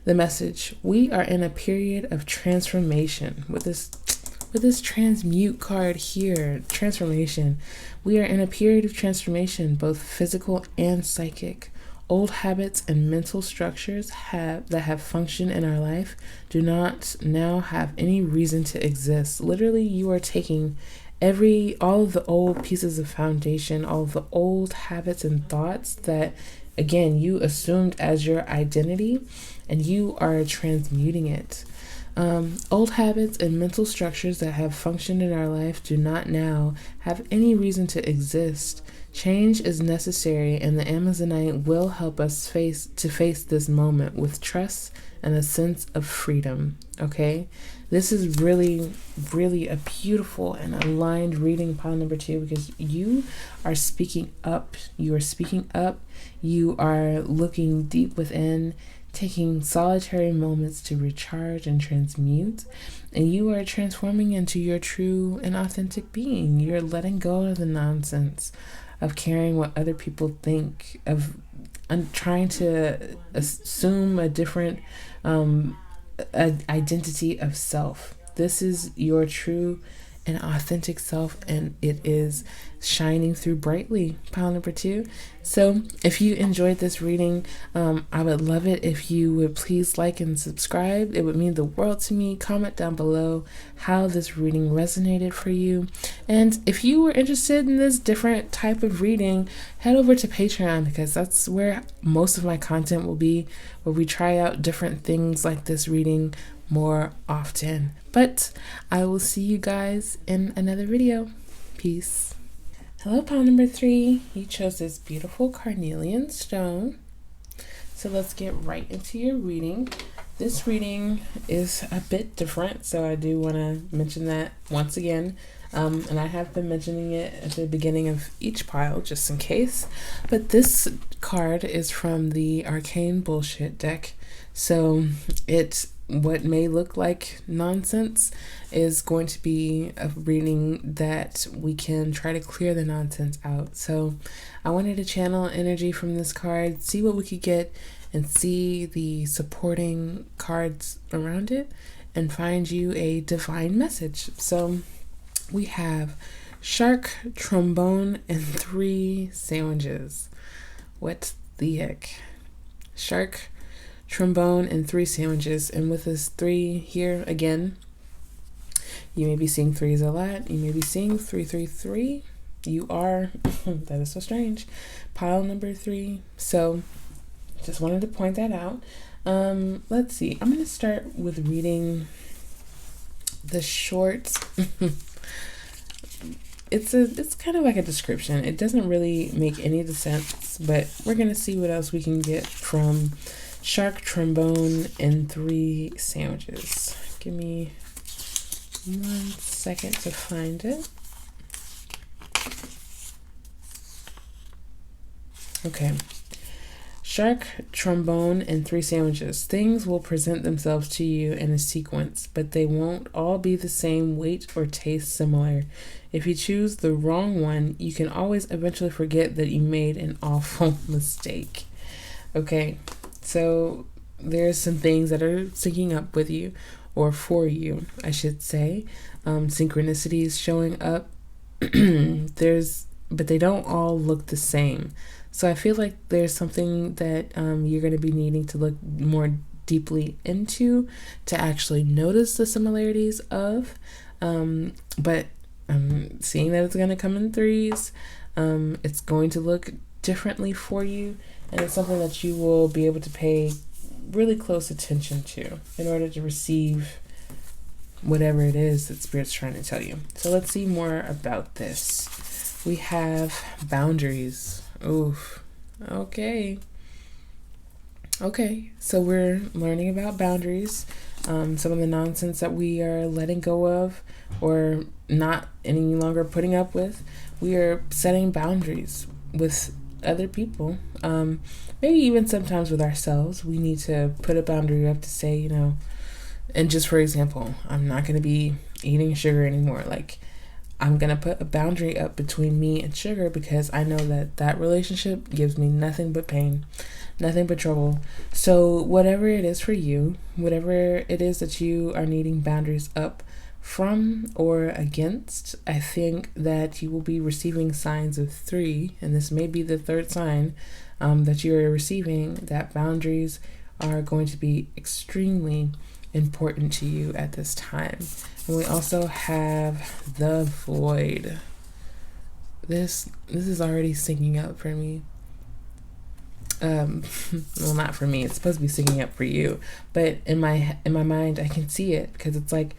The message: we are in a period of transformation. With this transmute card here, transformation. We are in a period of transformation, both physical and psychic. Old habits and mental structures that have functioned in our life do not now have any reason to exist. Literally, you are taking all of the old pieces of foundation, all of the old habits and thoughts that, again, you assumed as your identity, and you are transmuting it. Old habits and mental structures that have functioned in our life do not now have any reason to exist. Change is necessary, and the Amazonite will help us face this moment with trust and a sense of freedom. Okay, this is really, really a beautiful and aligned reading, pile number 2, because you are speaking up. You are speaking up. You are looking deep within, taking solitary moments to recharge and transmute, and you are transforming into your true and authentic being. You're letting go of the nonsense of caring what other people think, of trying to assume a different identity of self. This is your true and authentic self, and it is shining through brightly, pile number 2. So if you enjoyed this reading, I would love it if you would please like and subscribe. It would mean the world to me. Comment down below how this reading resonated for you, and if you were interested in this different type of reading, head over to Patreon, because that's where most of my content will be, where we try out different things like this reading more often. But I will see you guys in another video. Peace. Hello, pile number 3. You chose this beautiful carnelian stone. So let's get right into your reading. This reading is a bit different, so I do want to mention that once again. And I have been mentioning it at the beginning of each pile, just in case. But this card is from the Arcane Bullshit deck. So it's what may look like nonsense is going to be a reading that we can try to clear the nonsense out. So I wanted to channel energy from this card, see what we could get, and see the supporting cards around it, and find you a divine message. So we have shark, trombone, and 3 sandwiches. What the heck? Shark, trombone, and 3 sandwiches. And with this 3 here, again, you may be seeing 3s a lot. You may be seeing 333. You are, that is so strange, pile number 3. So just wanted to point that out. Let's see. I'm going to start with reading the short. It's kind of like a description. It doesn't really make any sense, but we're going to see what else we can get from shark, trombone, and 3 sandwiches. Give me 1 second to find it. Okay. Shark, trombone, and 3 sandwiches. Things will present themselves to you in a sequence, but they won't all be the same weight or taste similar. If you choose the wrong one, you can always eventually forget that you made an awful mistake. Okay, so there's some things that are syncing up with you, or for you, I should say. Synchronicities showing up. But they don't all look the same. So I feel like there's something that you're going to be needing to look more deeply into to actually notice the similarities of. But seeing that it's going to come in 3s, it's going to look differently for you, and it's something that you will be able to pay really close attention to in order to receive whatever it is that Spirit's trying to tell you. So let's see more about this. We have boundaries. Oof. Okay, so we're learning about boundaries, some of the nonsense that we are letting go of or not any longer putting up with. We are setting boundaries with other people, maybe even sometimes with ourselves. We need to put a boundary up to say, and just for example, I'm not going to be eating sugar anymore. Like, I'm going to put a boundary up between me and sugar because I know that that relationship gives me nothing but pain, nothing but trouble. So whatever it is for you, whatever it is that you are needing boundaries up from or against, I think that you will be receiving signs of 3, and this may be the 3rd sign that you're receiving, that boundaries are going to be extremely important to you at this time. And we also have the void. This is already syncing up for me. Well, not for me. It's supposed to be syncing up for you, but in my mind, I can see it because it's like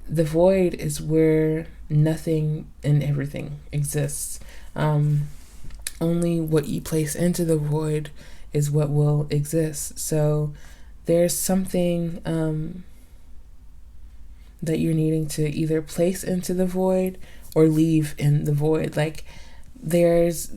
the void is where nothing and everything exists. Only what you place into the void is what will exist. So there's something that you're needing to either place into the void or leave in the void. Like there's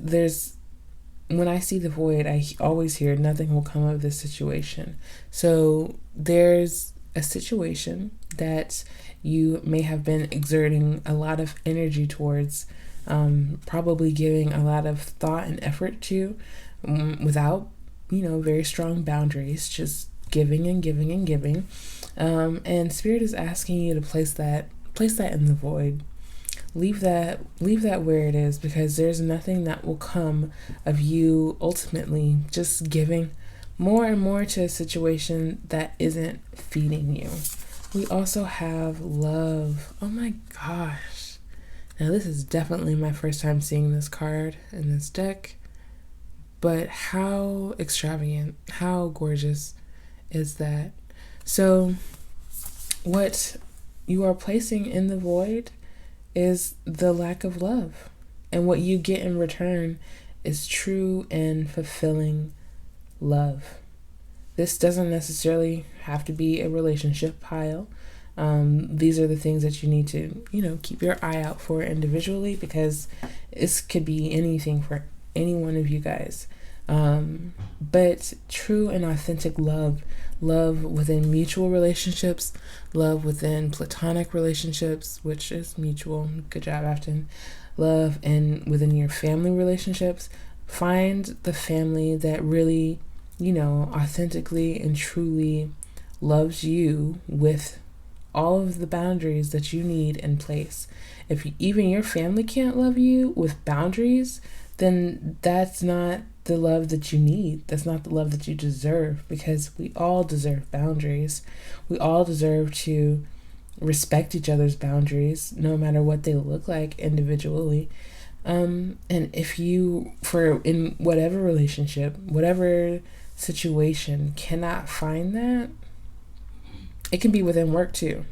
when I see the void, I always hear nothing will come of this situation. So there's a situation that you may have been exerting a lot of energy towards, probably giving a lot of thought and effort to, without, very strong boundaries, just giving and giving and giving. And Spirit is asking you to place that in the void. Leave that where it is, because there's nothing that will come of you ultimately just giving more and more to a situation that isn't feeding you. We also have love. Oh my gosh. Now this is definitely my first time seeing this card in this deck, but how extravagant, how gorgeous is that? So what you are placing in the void is the lack of love, and what you get in return is true and fulfilling love. This doesn't necessarily have to be a relationship pile. These are the things that you need to, keep your eye out for individually, because this could be anything for any one of you guys. But true and authentic love love within mutual relationships, love within platonic relationships, which is mutual. Good job, Afton. Love and within your family relationships. Find the family that really, authentically and truly loves you with all of the boundaries that you need in place. If even your family can't love you with boundaries, then that's not the love that you need. That's not the love that you deserve, because we all deserve boundaries. We all deserve to respect each other's boundaries, no matter what they look like individually. And if you, in whatever relationship, whatever situation, cannot find that, it can be within work too.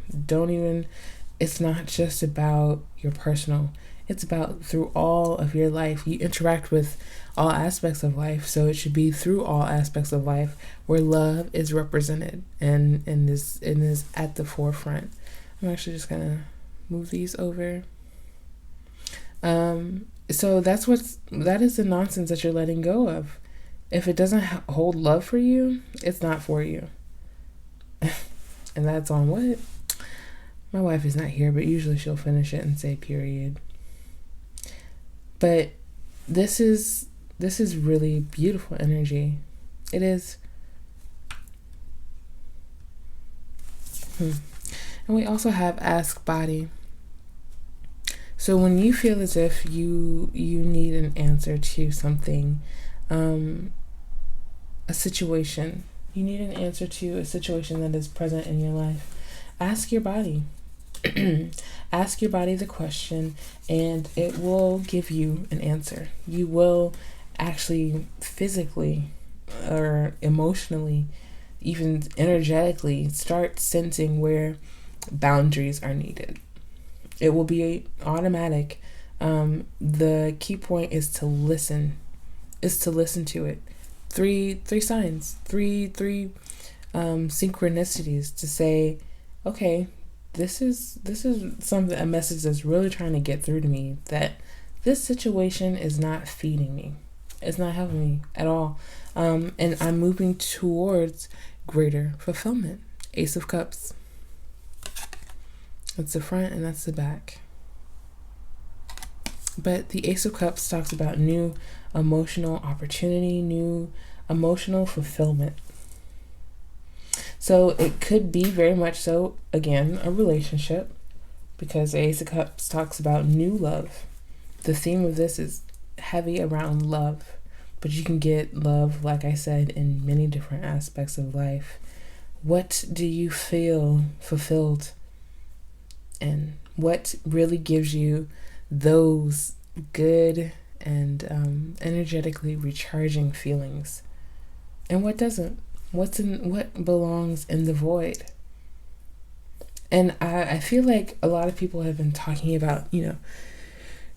It's not just about your personal, it's about through all of your life. You interact with all aspects of life, so it should be through all aspects of life where love is represented and is at the forefront. I'm actually just gonna move these over. So that is the nonsense that you're letting go of. If it doesn't hold love for you, it's not for you. And that's on what? My wife is not here, but usually she'll finish it and say period. But this is really beautiful energy. It is. And we also have ask body. So when you feel as if you need an answer to something, a situation, you need an answer to a situation that is present in your life, ask your body. Ask your body the question, and it will give you an answer. You will actually physically or emotionally, even energetically, start sensing where boundaries are needed. It will be automatic. The key point is to listen. To it. Three signs. Three synchronicities to say, okay, this is something, a message that's really trying to get through to me, that this situation is not feeding me. It's not helping me at all. And I'm moving towards greater fulfillment. Ace of Cups. That's the front and that's the back. But the Ace of Cups talks about new emotional opportunity, new emotional fulfillment. So it could be very much so, again, a relationship, because the Ace of Cups talks about new love. The theme of this is heavy around love, but you can get love, like I said, in many different aspects of life. What do you feel fulfilled? And what really gives you those good and energetically recharging feelings? And what doesn't? What belongs in the void? And I feel like a lot of people have been talking about,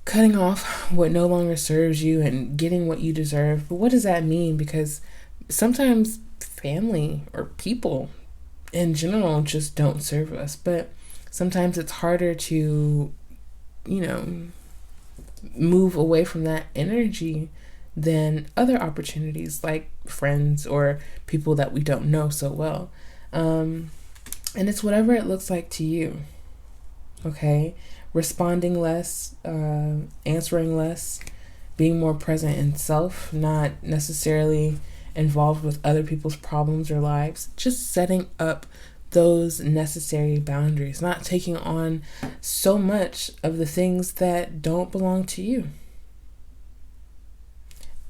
cutting off what no longer serves you and getting what you deserve. But what does that mean? Because sometimes family or people in general just don't serve us. But sometimes it's harder to, move away from that energy than other opportunities like friends or people that we don't know so well. And it's whatever it looks like to you. Okay? Responding less, answering less, being more present in self, not necessarily involved with other people's problems or lives. Just setting up those necessary boundaries, not taking on so much of the things that don't belong to you.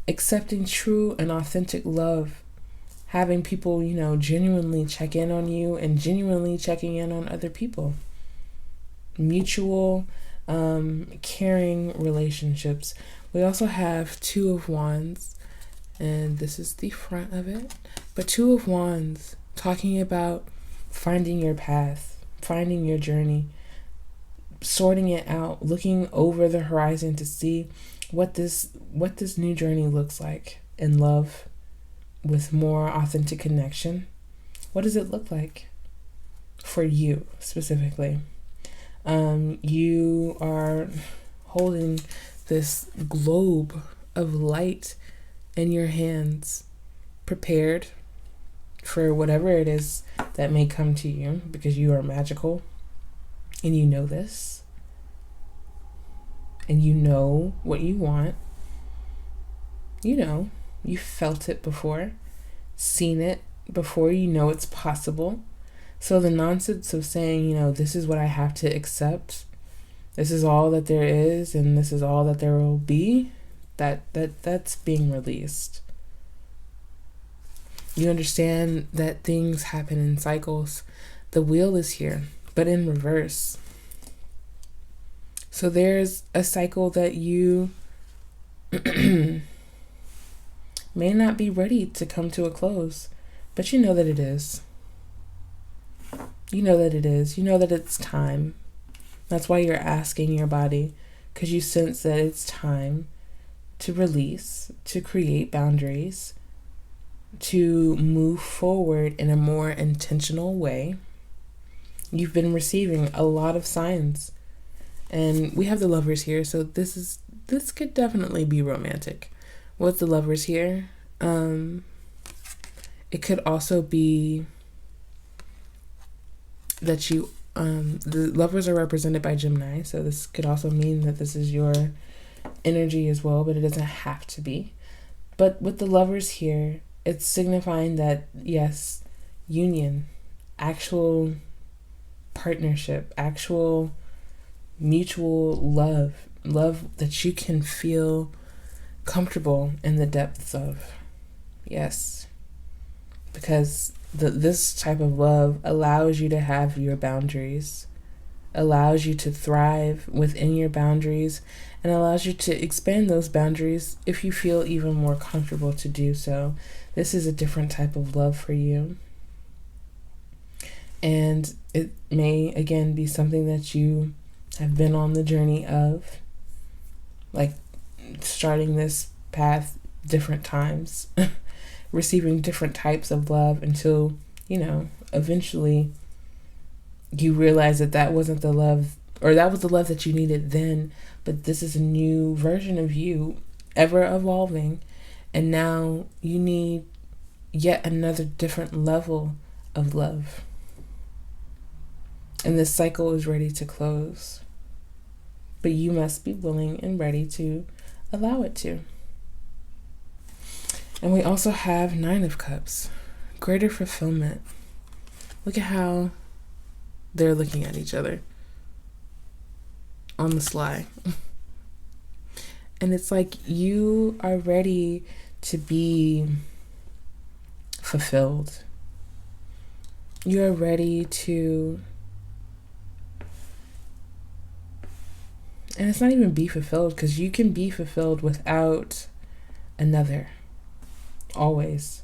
Accepting true and authentic love, having people, genuinely check in on you and genuinely checking in on other people. Mutual, caring relationships. We also have Two of Wands, and this is the front of it. But Two of Wands, talking about finding your path, finding your journey, sorting it out, looking over the horizon to see what this new journey looks like in love, with more authentic connection. What does it look like for you specifically? You are holding this globe of light in your hands, prepared for whatever it is that may come to you, because you are magical and you know this, and you know what you want. You know, you felt it before, seen it before, you know it's possible. So the nonsense of saying, this is what I have to accept, this is all that there is, and this is all that there will be, that's being released. You understand that things happen in cycles. The wheel is here, but in reverse. So there's a cycle that you may not be ready to come to a close, but you know that it is. You know that it is. You know that it's time. That's why you're asking your body, because you sense that it's time to release, to create boundaries, to move forward in a more intentional way. You've been receiving a lot of signs, and we have the Lovers here, so this could definitely be romantic. With the Lovers here, it could also be that you the Lovers are represented by Gemini, so this could also mean that this is your energy as well, but it doesn't have to be. But with the Lovers here, it's signifying that, yes, union, actual partnership, actual mutual love that you can feel comfortable in the depths of. Yes, because this type of love allows you to have your boundaries, allows you to thrive within your boundaries, and allows you to expand those boundaries if you feel even more comfortable to do so. This is a different type of love for you. And it may, again, be something that you have been on the journey of, like starting this path different times, receiving different types of love until, eventually you realize that wasn't the love, or that was the love that you needed then, but this is a new version of you, ever evolving, and now you need yet another different level of love. And this cycle is ready to close, but you must be willing and ready to allow it to. And we also have 9 of Cups, greater fulfillment. Look at how they're looking at each other on the sly. And it's like you are ready to be fulfilled. You are ready to, and it's not even be fulfilled, because you can be fulfilled without another, always.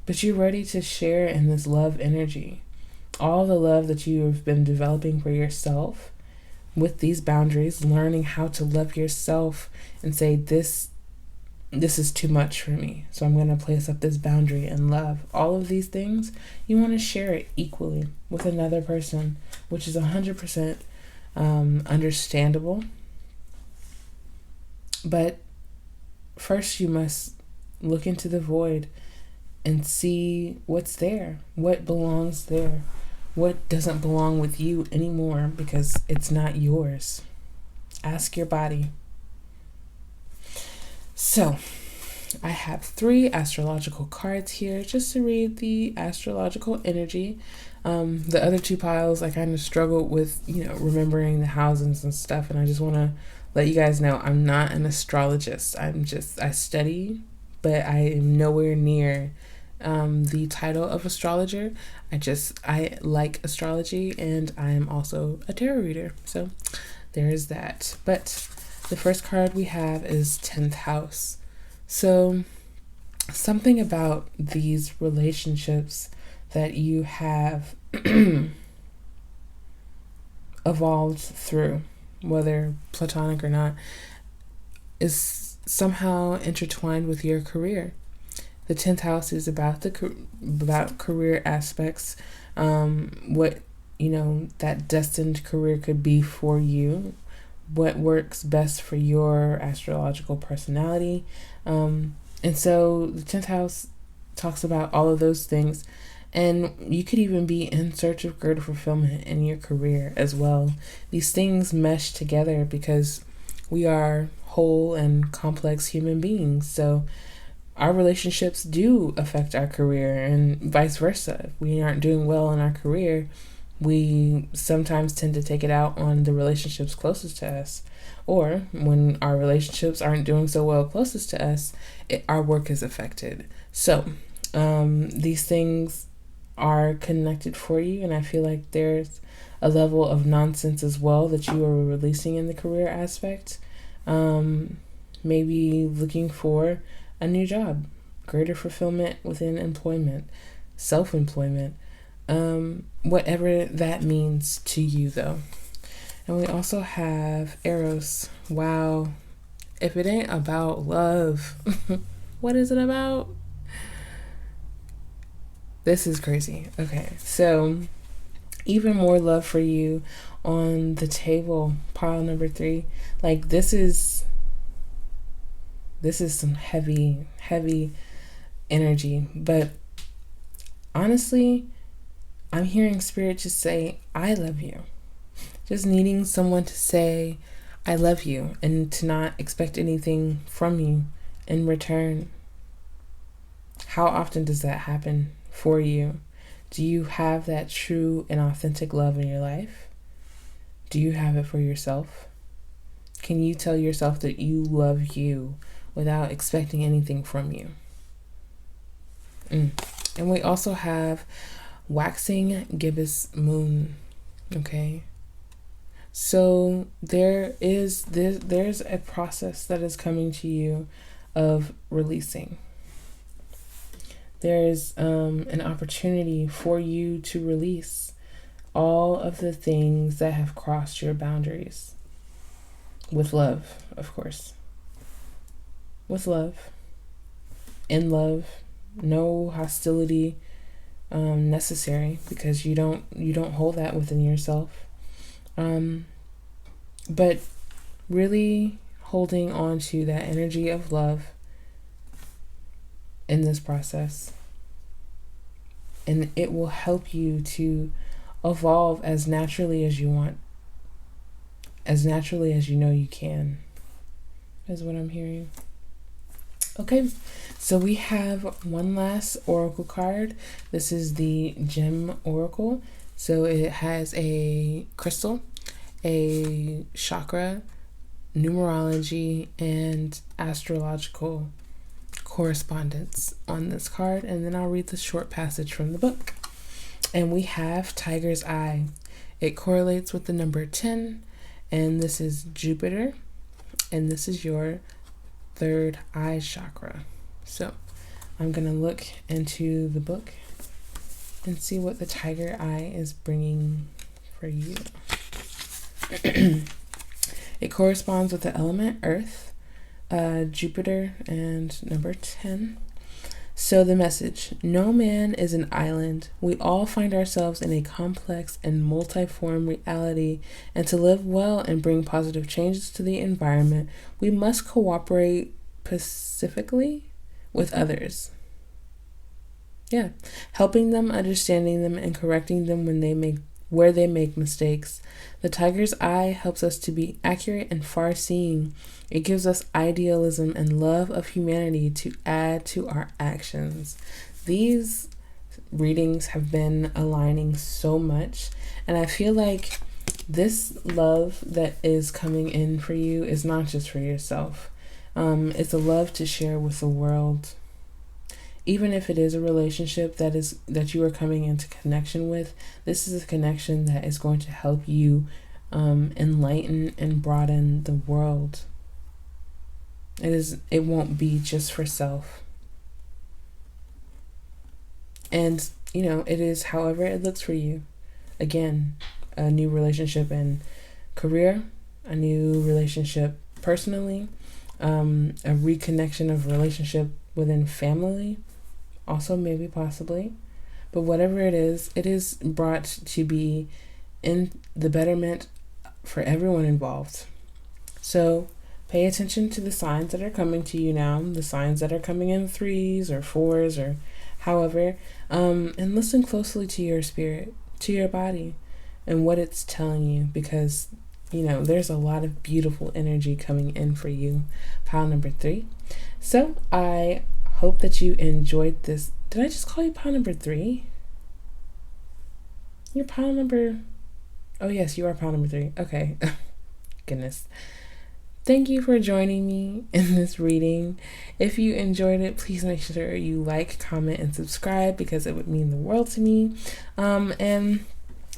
But you're ready to share in this love energy, all the love that you have been developing for yourself with these boundaries, learning how to love yourself and say, this is too much for me, so I'm going to place up this boundary and love. All of these things, you want to share it equally with another person, which is 100% understandable. But first you must look into the void and see what's there, what belongs there, what doesn't belong with you anymore, because it's not yours. Ask your body. So I have 3 astrological cards here just to read the astrological energy. The other 2 piles, I kind of struggled with, remembering the houses and stuff. And I just want to let you guys know I'm not an astrologist. I study, but I am nowhere near the title of astrologer. I like astrology, and I am also a tarot reader. So there's that. But the first card we have is 10th house. So something about these relationships that you have evolved through, whether platonic or not, is somehow intertwined with your career. The 10th house is about about career aspects, what that destined career could be for you, what works best for your astrological personality. And so the 10th house talks about all of those things. And you could even be in search of greater fulfillment in your career as well. These things mesh together because we are whole and complex human beings. So our relationships do affect our career and vice versa. If we aren't doing well in our career, we sometimes tend to take it out on the relationships closest to us. Or when our relationships aren't doing so well closest to us, our work is affected. So these things are connected for you, and I feel like there's a level of nonsense as well that you are releasing in the career aspect. Maybe looking for a new job, greater fulfillment within employment, self-employment, whatever that means to you though. And we also have Eros. Wow. If it ain't about love, what is it about? This is crazy. Okay, so even more love for you on the table, pile number 3. Like this is some heavy energy, but honestly, I'm hearing spirit just say, I love you. Just needing someone to say, I love you, and to not expect anything from you in return. How often does that happen for you? Do you have that true and authentic love in your life? Do you have it for yourself? Can you tell yourself that you love you without expecting anything from you? And we also have waxing gibbous moon. Okay, so there's a process that is coming to you of releasing. There's an opportunity for you to release all of the things that have crossed your boundaries. With love, of course. With love. In love. No hostility necessary, because you don't hold that within yourself. But really holding on to that energy of love in this process, and it will help you to evolve as naturally as you want, as naturally as you know you can, is what I'm hearing. Okay, so we have one last oracle card. This is the Gem Oracle. So it has a crystal, a chakra, numerology, and astrological correspondence on this card, and then I'll read the short passage from the book. And we have Tiger's Eye. It correlates with the number 10, and this is Jupiter, and this is your third eye chakra. So I'm gonna look into the book and see what the Tiger Eye is bringing for you. It corresponds with the element Earth, Jupiter, and number 10. So the message: no man is an island. We all find ourselves in a complex and multiform reality, and to live well and bring positive changes to the environment, we must cooperate pacifically with others. Yeah, helping them, understanding them, and correcting them where they make mistakes. The Tiger's Eye helps us to be accurate and far-seeing. It gives us idealism and love of humanity to add to our actions. These readings have been aligning so much, and I feel like this love that is coming in for you is not just for yourself. It's a love to share with the world. Even if it is a relationship that you are coming into connection with, this is a connection that is going to help you enlighten and broaden the world. It won't be just for self. And, it is however it looks for you. Again, a new relationship and career, a new relationship personally, a reconnection of relationship within family, also maybe possibly. But whatever it is brought to be in the betterment for everyone involved. So pay attention to the signs that are coming to you now, the signs that are coming in 3s or 4s or However, and listen closely to your spirit, to your body, and what it's telling you, because there's a lot of beautiful energy coming in for you, pile number 3. So I hope that you enjoyed this. Did I just call you pile number 3? You're pile number... Oh yes, you are pile number 3. Okay. Goodness. Thank you for joining me in this reading. If you enjoyed it, please make sure you like, comment, and subscribe, because it would mean the world to me. And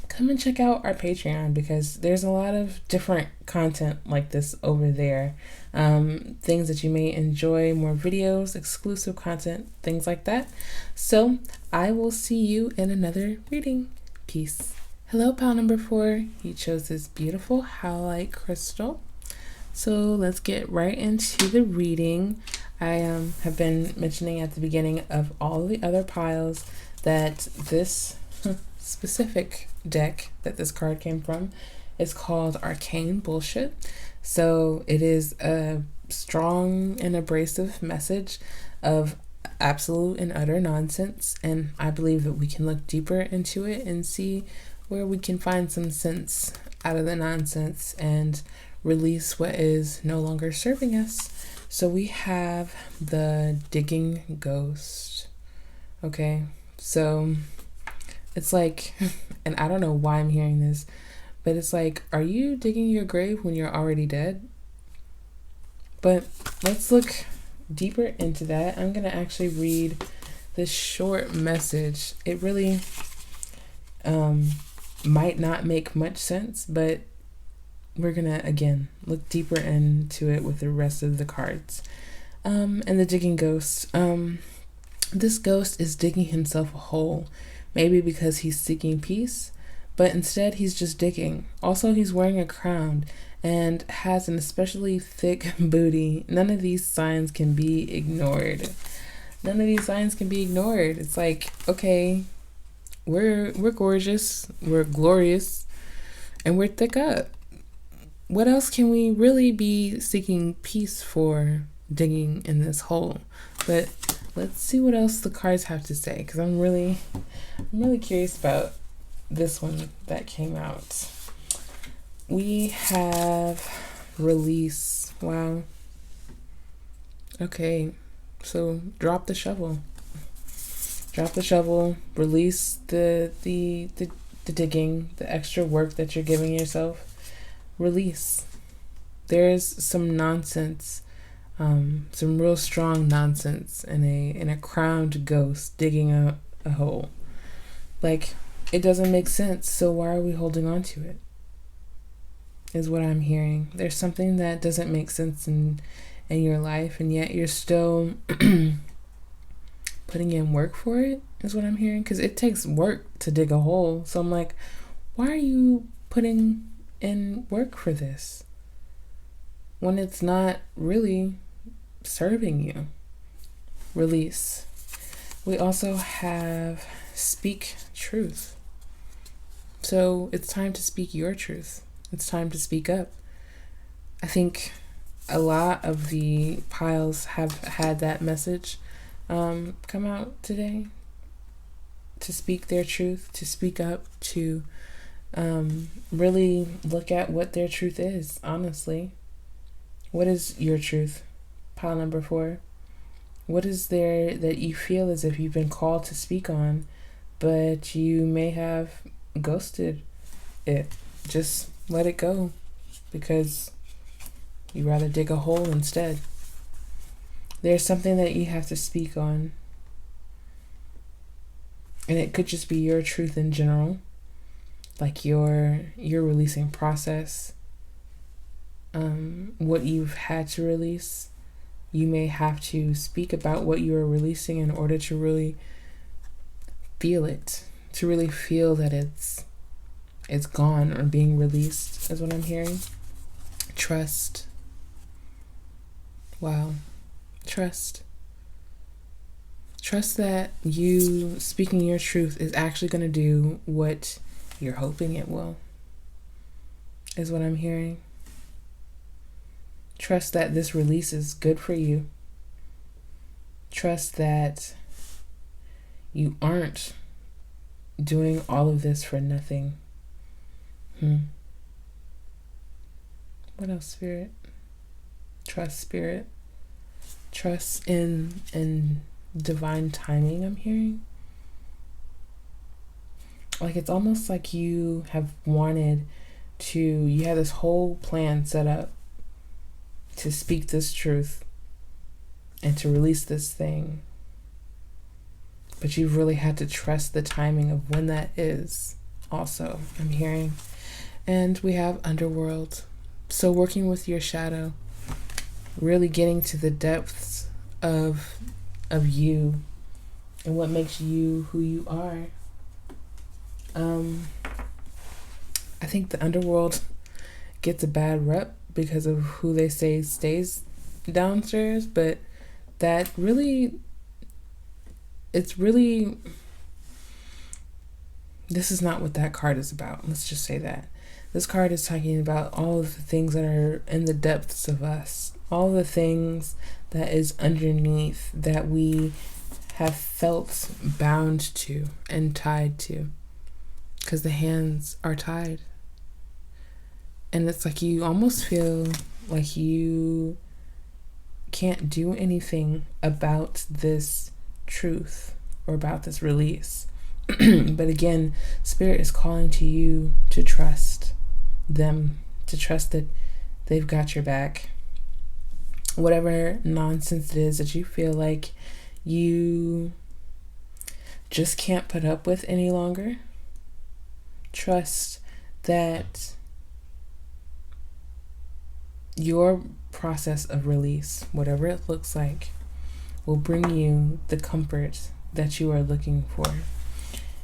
come and check out our Patreon, because there's a lot of different content like this over there. Things that you may enjoy, more videos, exclusive content, things like that. So I will see you in another reading. Peace. Hello, pile number 4. You chose this beautiful howlite crystal. So let's get right into the reading. I have been mentioning at the beginning of all the other piles that this specific deck that this card came from is called Arcane Bullshit. So it is a strong and abrasive message of absolute and utter nonsense, and I believe that we can look deeper into it and see where we can find some sense out of the nonsense and release what is no longer serving us. So we have the digging ghost. Okay, so it's like, and I don't know why I'm hearing this, but it's like, are you digging your grave when you're already dead? But let's look deeper into that. I'm gonna actually read this short message. It really might not make much sense, but we're gonna again look deeper into it with the rest of the cards. And the digging ghost. This ghost is digging himself a hole, maybe because he's seeking peace, but instead he's just digging. Also, he's wearing a crown and has an especially thick booty. None of these signs can be ignored. None of these signs can be ignored. It's like, okay, we're gorgeous, we're glorious, and we're thick up. What else can we really be seeking peace for digging in this hole? But let's see what else the cards have to say, because I'm really curious about this one that came out. We have release. Wow. Okay, so drop the shovel. Drop the shovel. Release the digging, the extra work that you're giving yourself. Release. There's some nonsense, some real strong nonsense in a crowned ghost digging a hole. Like, it doesn't make sense, so why are we holding on to it? Is what I'm hearing. There's something that doesn't make sense in your life, and yet you're still putting in work for it, is what I'm hearing. Because it takes work to dig a hole. So I'm like, why are you putting in work for this when it's not really serving you? Release. We also have speak truth. So it's time to speak your truth. It's time to speak up. I think a lot of the piles have had that message come out today, to speak their truth, to speak up, to really look at what their truth is, honestly. What is your truth? Pile number 4. What is there that you feel as if you've been called to speak on, but you may have ghosted it? Just let it go, because you'd rather dig a hole instead. There's something that you have to speak on, and it could just be your truth in general, like your releasing process, what you've had to release. You may have to speak about what you are releasing in order to really feel it, to really feel that it's gone or being released, is what I'm hearing. Trust. Wow. Trust. Trust that you speaking your truth is actually going to do what you're hoping it will, is what I'm hearing. Trust that this release is good for you. Trust that you aren't doing all of this for nothing. What else, Spirit? Trust, Spirit. Trust in divine timing, I'm hearing. Like, it's almost like you have wanted to, you have this whole plan set up to speak this truth and to release this thing. But you've really had to trust the timing of when that is also, I'm hearing. And we have underworld. So working with your shadow, really getting to the depths of you and what makes you who you are. I think the underworld gets a bad rep because of who they say stays downstairs, but that really, this is not what that card is about. Let's just say that. This card is talking about all of the things that are in the depths of us, all the things that is underneath that we have felt bound to and tied to, because the hands are tied. And it's like you almost feel like you can't do anything about this truth or about this release. But again, Spirit is calling to you to trust them, to trust that they've got your back. Whatever nonsense it is that you feel like you just can't put up with any longer, trust that your process of release, whatever it looks like, will bring you the comfort that you are looking for.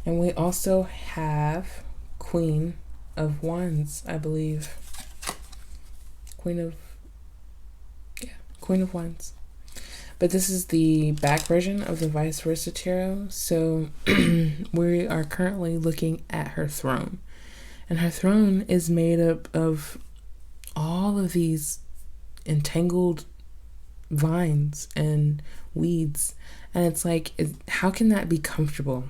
And we also have Queen of Wands, I believe. Queen of Wands. But this is the back version of the vice versa tarot. So we are currently looking at her throne. And her throne is made up of all of these entangled vines and weeds. And it's like, how can that be comfortable?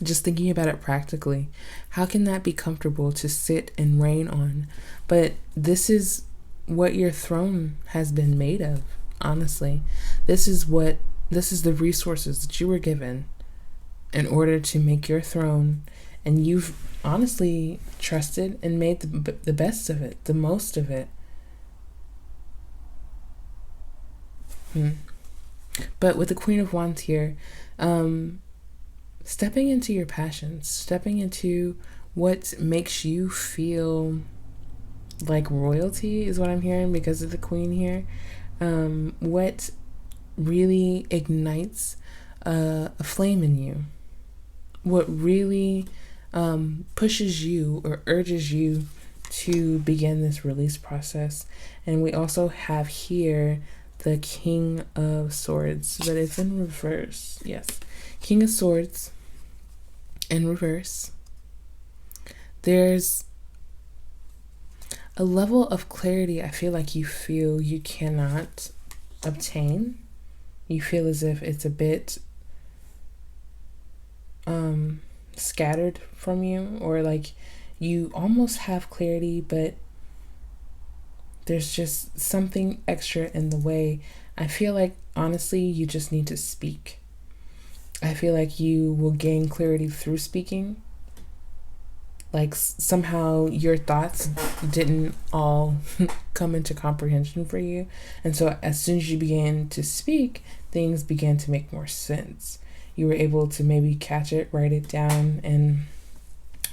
Just thinking about it practically, how can that be comfortable to sit and reign on? But this is what your throne has been made of, honestly. This is the resources that you were given in order to make your throne, and you've honestly trusted and made the best of it, the most of it. But with the Queen of Wands here, stepping into your passions, stepping into what makes you feel like royalty is what I'm hearing because of the Queen here. What really ignites a flame in you, what really pushes you or urges you to begin this release process. And we also have here the King of Swords, but it's in reverse. Yes, King of Swords in reverse. There's a level of clarity I feel like you feel you cannot obtain. You feel as if it's a bit scattered from you, or like you almost have clarity, but there's just something extra in the way. I feel like, honestly, you just need to speak. I feel like you will gain clarity through speaking. Like somehow your thoughts didn't all come into comprehension for you. And so as soon as you began to speak, things began to make more sense. You were able to maybe catch it, write it down, and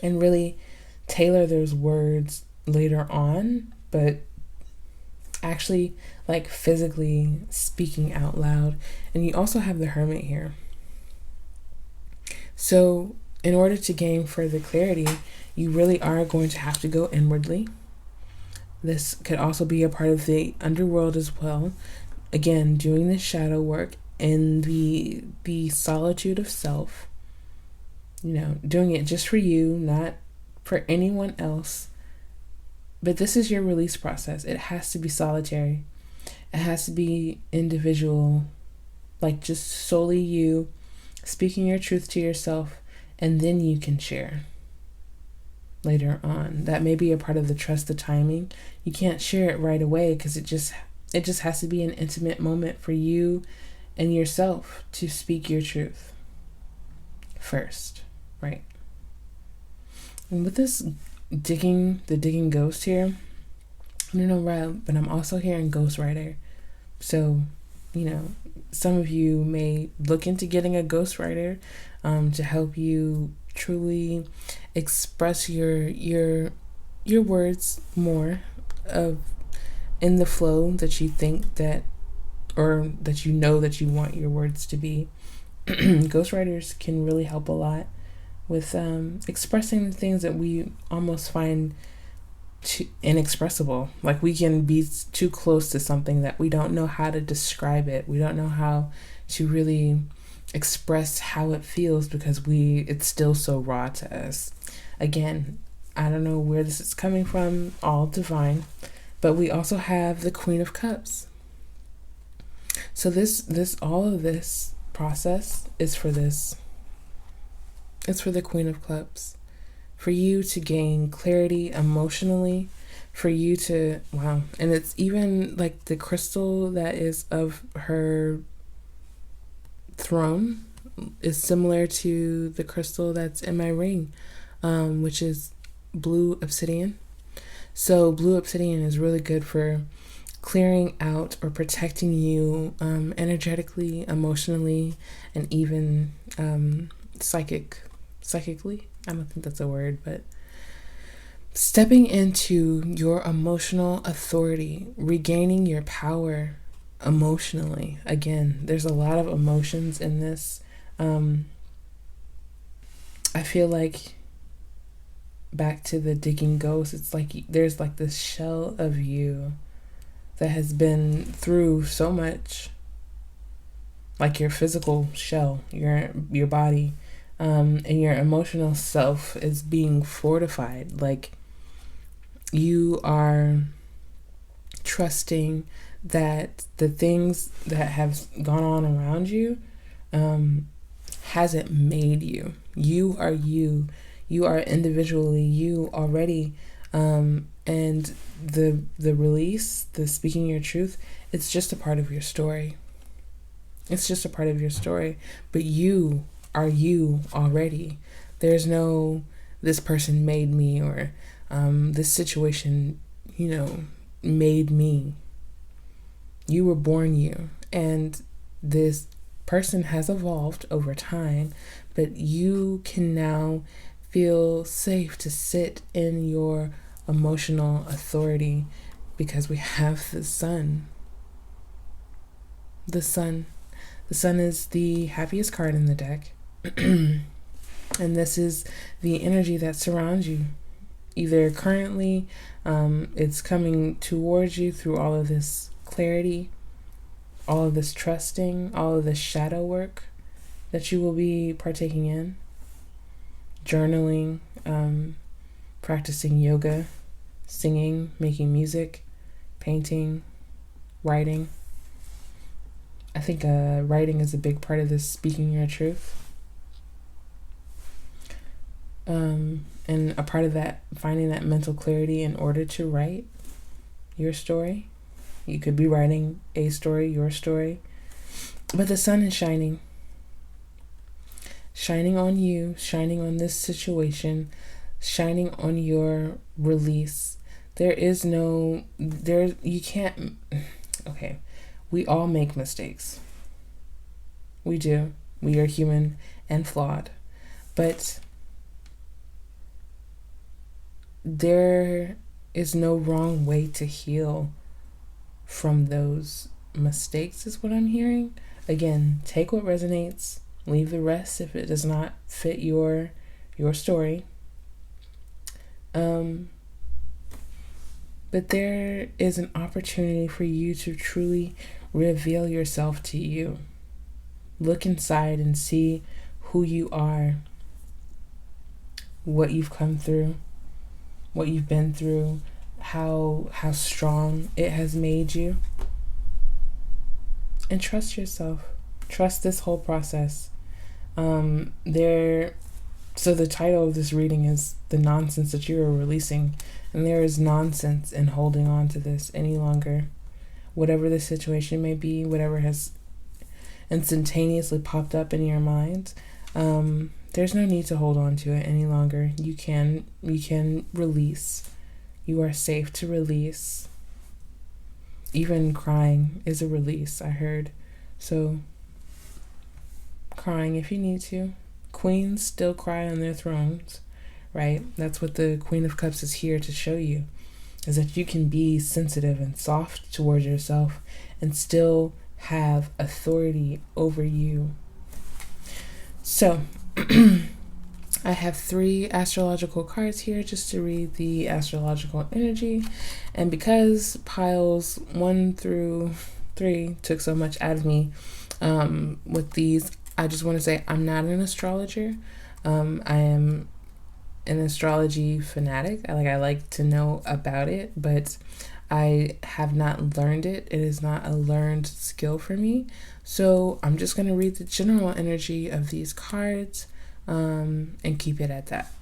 really tailor those words later on, but actually like physically speaking out loud. And you also have the Hermit here. So in order to gain further clarity, you really are going to have to go inwardly. This could also be a part of the underworld as well. Again, doing this shadow work in the solitude of self. Doing it just for you, not for anyone else. But this is your release process. It has to be solitary. It has to be individual, like just solely you. speaking your truth to yourself, and then you can share later on. That may be a part of the trust the timing. You can't share it right away because it just has to be an intimate moment for you and yourself to speak your truth first, right? And with this digging ghost here, I don't know why, but I'm also hearing ghostwriter. So, some of you may look into getting a ghostwriter to help you truly express your words more of in the flow that you think that, or that that you want your words to be. Ghostwriters can really help a lot with expressing the things that we almost find inexpressible. Like we can be too close to something that we don't know how to describe it. We don't know how to really express how it feels because it's still so raw to us. Again, I don't know where this is coming from, all divine, but we also have the Queen of Cups. So all of this process is for this. It's for the Queen of Cups. For you to gain clarity emotionally, for you to, wow. And it's even like the crystal that is of her throne is similar to the crystal that's in my ring, which is blue obsidian. So blue obsidian is really good for clearing out or protecting you energetically, emotionally, and even psychically. I don't think that's a word, but stepping into your emotional authority, regaining your power emotionally. Again, there's a lot of emotions in this. I feel like back to the digging ghost, it's like there's like this shell of you that has been through so much, like your physical shell, your body, and your emotional self is being fortified. Like you are trusting that the things that have gone on around you hasn't made you. You are you. You are individually you already. And the release, the speaking your truth, it's just a part of your story. It's just a part of your story. But you are you already. There's no this person made me, or this situation, made me. You were born you. And this person has evolved over time, but you can now feel safe to sit in your emotional authority because we have the sun. The sun. The sun is the happiest card in the deck. And this is the energy that surrounds you. Either currently, it's coming towards you through all of this clarity, all of this trusting, all of this shadow work that you will be partaking in. Journaling, practicing yoga, singing, making music, painting, writing. I think writing is a big part of this speaking your truth. And a part of that, finding that mental clarity in order to write your story. You could be writing a story, your story. But the sun is shining. Shining on you, shining on this situation, shining on your release. You can't, okay, we all make mistakes. We do. We are human and flawed. But there is no wrong way to heal from those mistakes, is what I'm hearing. Again, take what resonates, leave the rest if it does not fit your story. But there is an opportunity for you to truly reveal yourself to you. Look inside and see who you are, what you've come through, what you've been through, how strong it has made you. And trust yourself. Trust this whole process. There. So the title of this reading is The Nonsense That You Are Releasing. And there is nonsense in holding on to this any longer. Whatever the situation may be, whatever has instantaneously popped up in your mind, there's no need to hold on to it any longer. You can release. You are safe to release. Even crying is a release, I heard. So crying if you need to. Queens still cry on their thrones, right? That's what the Queen of Cups is here to show you, is that you can be sensitive and soft towards yourself and still have authority over you. So I have 3 astrological cards here just to read the astrological energy. And because piles 1 through 3 took so much out of me with these, I just want to say I'm not an astrologer. I am an astrology fanatic. I like to know about it, but I have not learned it. It is not a learned skill for me. So I'm just going to read the general energy of these cards and keep it at that.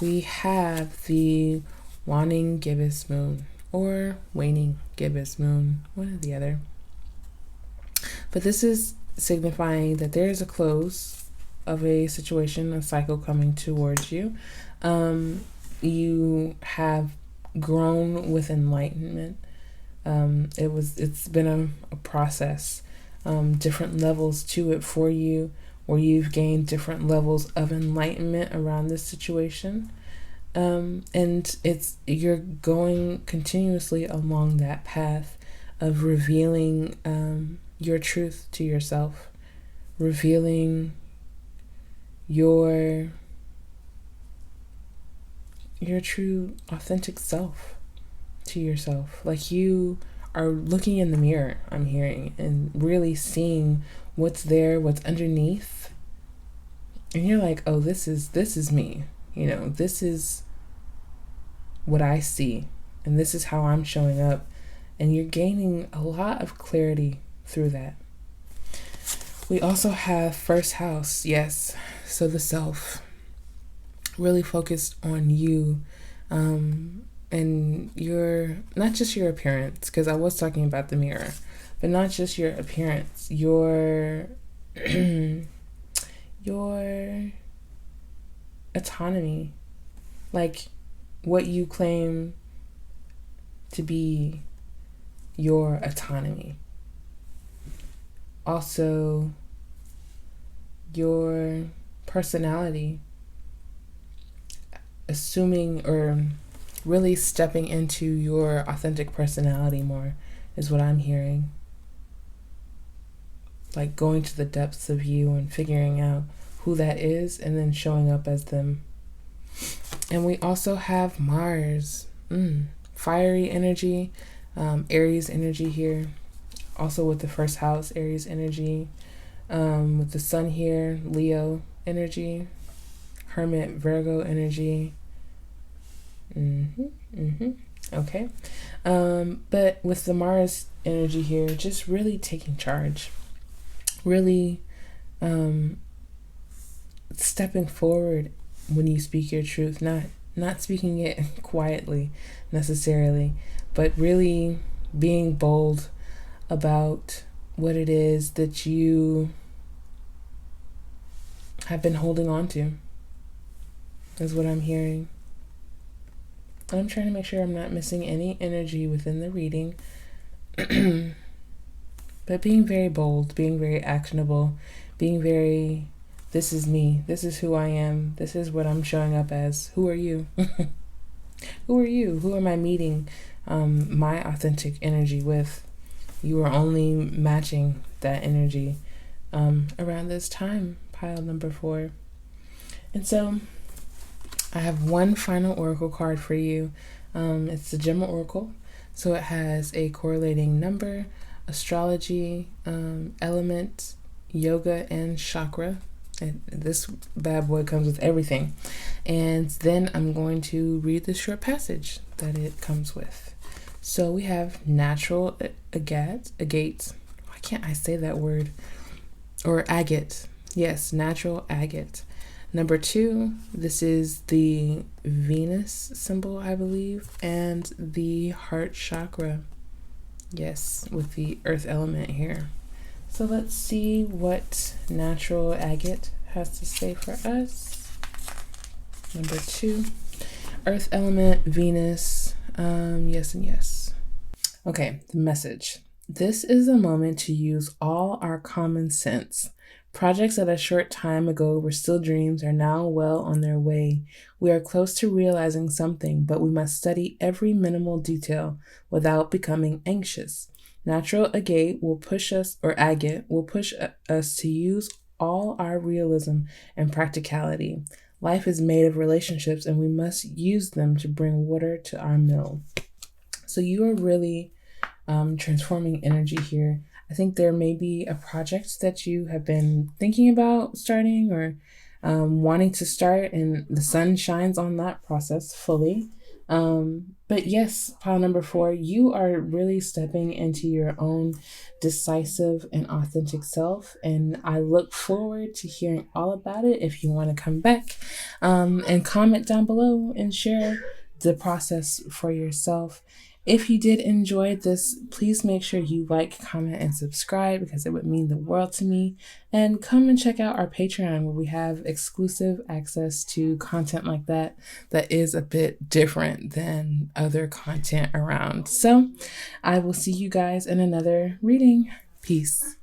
We have the waning gibbous moon or waning gibbous moon, one or the other. But this is signifying that there is a close of a situation, a cycle coming towards you. You have grown with enlightenment. It's been a process, different levels to it for you, where you've gained different levels of enlightenment around this situation. And you're going continuously along that path of revealing your truth to yourself, revealing your true authentic self to yourself. Like you are looking in the mirror, I'm hearing, and really seeing what's there, what's underneath. And you're like, oh, this is me. This is what I see, and this is how I'm showing up. And you're gaining a lot of clarity through that. We also have first house, yes. So the self, really focused on you, and your, not just your appearance, because I was talking about the mirror, but not just your appearance, your your autonomy, like what you claim to be your autonomy. Also, your personality, assuming or really stepping into your authentic personality more is what I'm hearing. Like going to the depths of you and figuring out who that is and then showing up as them. And we also have Mars, fiery energy, Aries energy here. Also with the first house, Aries energy. With the sun here, Leo energy. Hermit, Virgo energy. Okay. But with the Mars energy here, just really taking charge. Really stepping forward when you speak your truth, not speaking it quietly necessarily, but really being bold about what it is that you have been holding on to, is what I'm hearing. I'm trying to make sure I'm not missing any energy within the reading. But being very bold, being very actionable, being very, this is me, this is who I am, this is what I'm showing up as. Who are you? Who are you? Who am I meeting my authentic energy with? You are only matching that energy around this time, pile number 4. And so I have one final oracle card for you. It's the Gemma Oracle. So it has a correlating number, astrology, element, yoga, and chakra. And this bad boy comes with everything. And then I'm going to read the short passage that it comes with. So we have natural agate. Why can't I say that word? Or agate. Yes, natural agate. Number 2, this is the Venus symbol, I believe, and the heart chakra. Yes, with the earth element here. So let's see what natural agate has to say for us. Number 2, earth element, Venus. Yes and yes. Okay, the message. This is a moment to use all our common sense. Projects that a short time ago were still dreams are now well on their way. We are close to realizing something, but we must study every minimal detail without becoming anxious. Natural agate will push us, or agate will push us to use all our realism and practicality. Life is made of relationships, and we must use them to bring water to our mill. So you are really transforming energy here. I think there may be a project that you have been thinking about starting or wanting to start, and the sun shines on that process fully. But yes, pile number 4, you are really stepping into your own decisive and authentic self. And I look forward to hearing all about it. If you want to come back and comment down below and share the process for yourself. If you did enjoy this, please make sure you like, comment, and subscribe because it would mean the world to me. And come and check out our Patreon where we have exclusive access to content like that is a bit different than other content around. So I will see you guys in another reading. Peace.